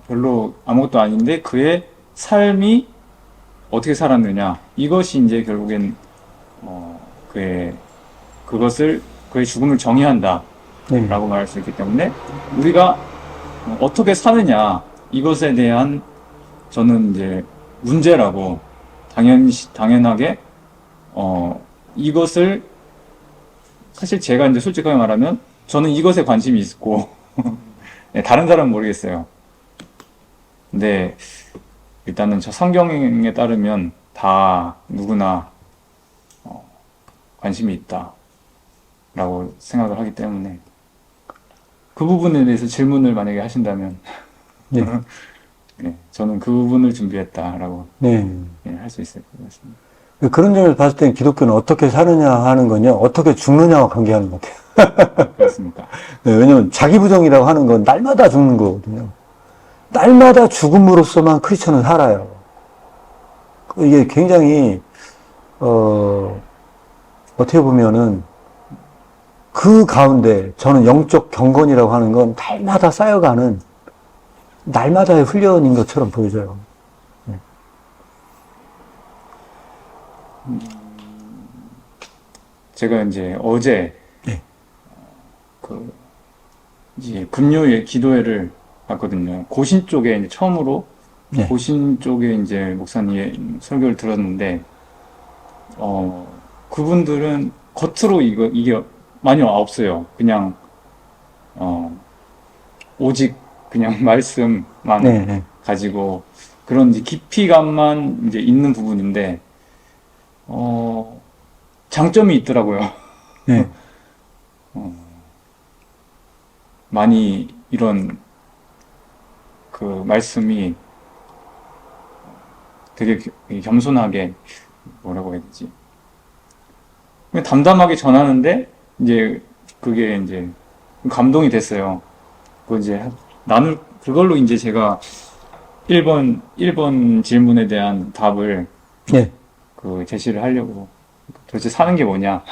별로 아무것도 아닌데 그의 삶이 어떻게 살았느냐 이것이 이제 결국엔 그의 죽음을 정의한다라고 네. 말할 수 있기 때문에 우리가 어떻게 사느냐 이것에 대한 저는 이제 문제라고 당연하게 이것을 사실 제가 이제 솔직하게 말하면 저는 이것에 관심이 있고 네, 다른 사람은 모르겠어요. 근데 일단은 저 성경에 따르면 다 누구나 관심이 있다라고 생각을 하기 때문에 그 부분에 대해서 질문을 만약에 하신다면 네. 네, 저는 그 부분을 준비했다라고 네. 할 수 있을 것 같습니다. 그런 점에서 봤을 때 기독교는 어떻게 사느냐 하는 건요, 어떻게 죽느냐와 관계하는 것 같아요. 그렇습니까? 네, 왜냐면 자기 부정이라고 하는 건 날마다 죽는 거거든요. 날마다 죽음으로써만 크리스천은 살아요. 이게 굉장히, 어떻게 보면은 그 가운데 저는 영적 경건이라고 하는 건 날마다 쌓여가는 날마다의 훈련인 것처럼 보여져요. 네. 제가 이제 어제 네. 이제 금요일 기도회를 봤거든요. 고신 쪽에 이제 처음으로 네. 고신 쪽에 이제 목사님의 설교를 들었는데 그분들은 겉으로 이게 많이 없어요. 그냥 오직 그냥 말씀만 네, 네. 가지고 그런 이제 깊이감만 이제 있는 부분인데 장점이 있더라고요. 네. 많이 이런 그 말씀이 되게 겸손하게 뭐라고 해야 되지? 그냥 담담하게 전하는데 이제 그게 이제 감동이 됐어요. 그걸로 이제 제가 1번 질문에 대한 답을 네. 제시를 하려고 도대체 사는 게 뭐냐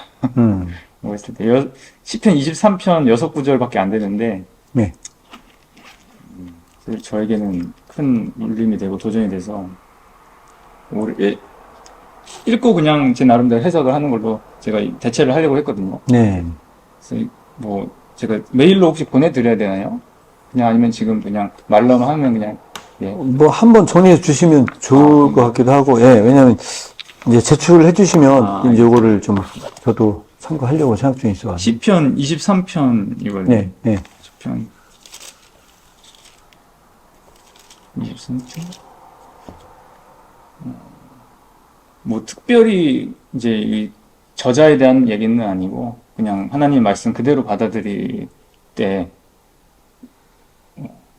뭐 했을 때 시편 23편 6구절밖에 안 되는데 네. 저에게는 큰 울림이 되고 도전이 돼서 읽고 그냥 제 나름대로 해석을 하는 걸로 제가 대체를 하려고 했거든요. 네. 그래서 뭐 제가 메일로 혹시 보내드려야 되나요? 그냥 아니면 지금 그냥 말로만 하면 그냥 예. 뭐 한번 정리해 주시면 좋을 것 같기도 하고, 예, 왜냐면 이제 제출을 해 주시면 이제 요거를 좀 저도 참고하려고 생각 중에 있어 가지고. 시편 23편이거든요. 네, 네. 시편 23편. 뭐 특별히 이제 이 저자에 대한 얘기는 아니고 그냥 하나님 말씀 그대로 받아들일 때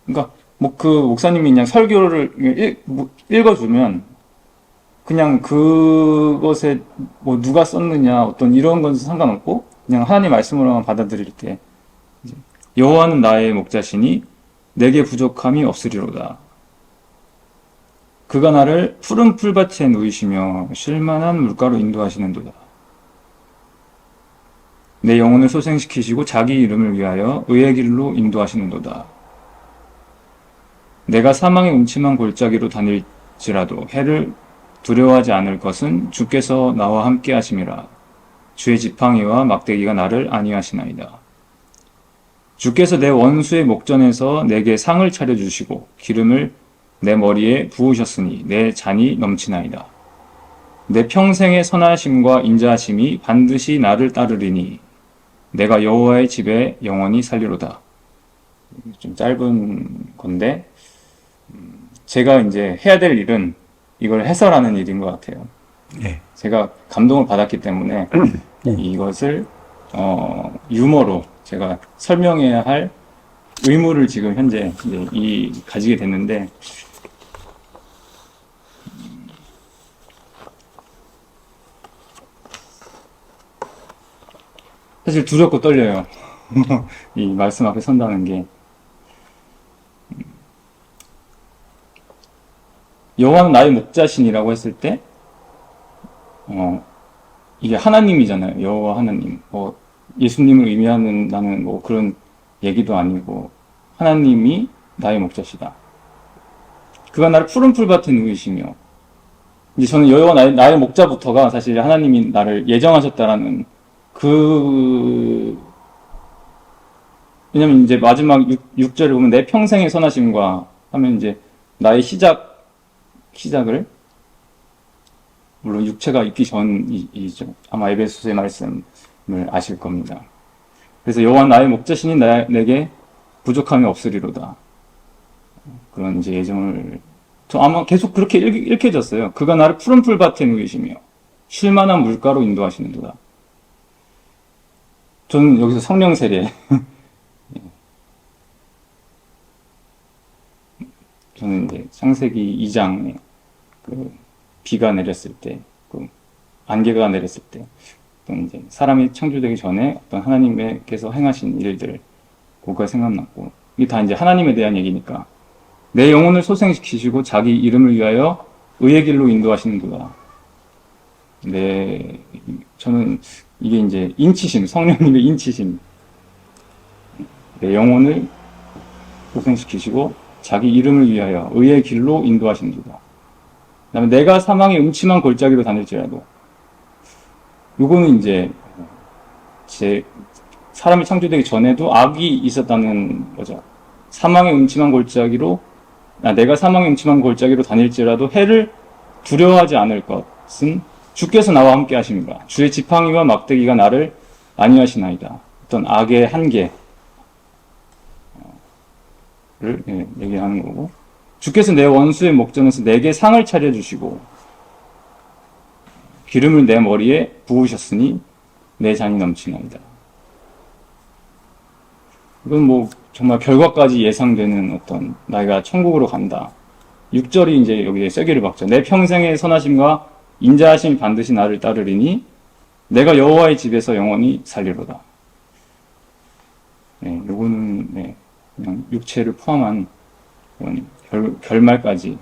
그러니까 뭐 그 목사님이 그냥 설교를 읽어주면 그냥 그것에 뭐 누가 썼느냐 어떤 이런 건 상관없고 그냥 하나님 말씀으로만 받아들일 때 여호와는 나의 목자시니 내게 부족함이 없으리로다. 그가 나를 푸른 풀밭에 누이시며 쉴만한 물가로 인도하시는도다. 내 영혼을 소생시키시고 자기 이름을 위하여 의의 길로 인도하시는도다. 내가 사망의 음침한 골짜기로 다닐지라도 해를 두려워하지 않을 것은 주께서 나와 함께 하심이라. 주의 지팡이와 막대기가 나를 안위하시나이다. 주께서 내 원수의 목전에서 내게 상을 차려주시고 기름을 내 머리에 부으셨으니 내 잔이 넘치나이다. 내 평생의 선하심과 인자하심이 반드시 나를 따르리니 내가 여호와의 집에 영원히 살리로다. 좀 짧은 건데 제가 이제 해야 될 일은 이걸 해설하는 일인 것 같아요. 네. 제가 감동을 받았기 때문에 네. 이것을 유머로 제가 설명해야 할 의무를 지금 현재 이제 가지게 됐는데 사실 두렵고 떨려요. 이 말씀 앞에 선다는 게. 여호와는 나의 목자신이라고 했을 때 이게 하나님이잖아요. 여호와 하나님. 뭐 예수님을 의미하는 나는 뭐 그런 얘기도 아니고 하나님이 나의 목자시다. 그가 나를 푸른 풀밭에 누이시며 이제 저는 여호와 나의 목자부터가 사실 하나님이 나를 예정하셨다라는 왜냐면 이제 마지막 6절을 보면 내 평생의 선하심과 하면 이제 나의 시작을 물론 육체가 있기 전이죠. 아마 에베소서의 말씀을 아실 겁니다. 그래서 여호와 나의 목자시니 내게 부족함이 없으리로다. 그런 이제 예정을 아마 계속 그렇게 읽혀졌어요. 그가 나를 푸른 풀밭에 누이시며 쉴만한 물가로 인도하시는도다. 저는 여기서 성령 세례 저는 이제 창세기 2장에 그 비가 내렸을 때, 그 안개가 내렸을 때, 어떤 이제 사람이 창조되기 전에 어떤 하나님께서 행하신 일들, 그거가 생각났고, 이게 다 이제 하나님에 대한 얘기니까, 내 영혼을 소생시키시고 자기 이름을 위하여 의의 길로 인도하시는구나. 저는 이게 이제 인치심, 성령님의 인치심. 내 영혼을 소생시키시고 자기 이름을 위하여 의의 길로 인도하시는구나. 그 다음에 내가 사망의 음침한 골짜기로 다닐지라도 요거는 이제 사람이 창조되기 전에도 악이 있었다는 거죠. 사망의 음침한 골짜기로 내가 사망의 음침한 골짜기로 다닐지라도 해를 두려워하지 않을 것은 주께서 나와 함께 하십니다. 주의 지팡이와 막대기가 나를 안위하시나이다. 어떤 악의 한계를 얘기하는 거고, 주께서 내 원수의 목전에서 내게 상을 차려주시고 기름을 내 머리에 부으셨으니 내 잔이 넘치나이다. 이건 뭐 정말 결과까지 예상되는 어떤 내가 천국으로 간다. 6절이 이제 여기에 쐐기를 박죠. 내 평생의 선하심과 인자하심이 반드시 나를 따르리니 내가 여호와의 집에서 영원히 살리로다. 네, 요거는 그냥 육체를 포함한 그런 결말까지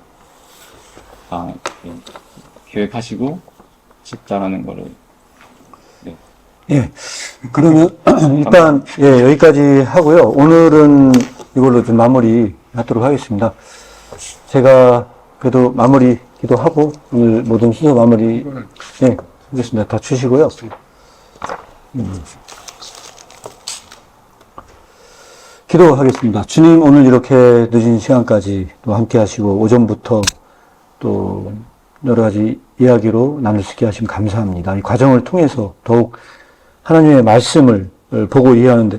다 계획하시고 싶다라는 거를. 네. 예. 그러면 일단 여기까지 하고요. 오늘은 이걸로 좀 마무리 하도록 하겠습니다. 제가 그래도 마무리 기도하고 오늘 모든 순서 마무리 하겠습니다. 다 주시고요. 기도하겠습니다. 주님, 오늘 이렇게 늦은 시간까지 또 함께 하시고 오전부터 또 여러 가지 이야기로 나눌 수 있게 하시면 감사합니다. 이 과정을 통해서 더욱 하나님의 말씀을 보고 이해하는데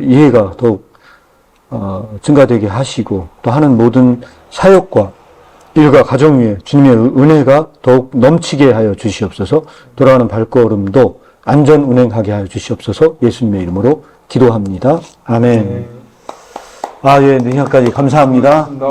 이해가 더욱 증가되게 하시고 또 하는 모든 사역과 일과 가정 위에 주님의 은혜가 더욱 넘치게 하여 주시옵소서. 돌아가는 발걸음도 안전 운행하게 하여 주시옵소서. 예수님의 이름으로 기도합니다. 아멘. 네, 시간까지 감사합니다.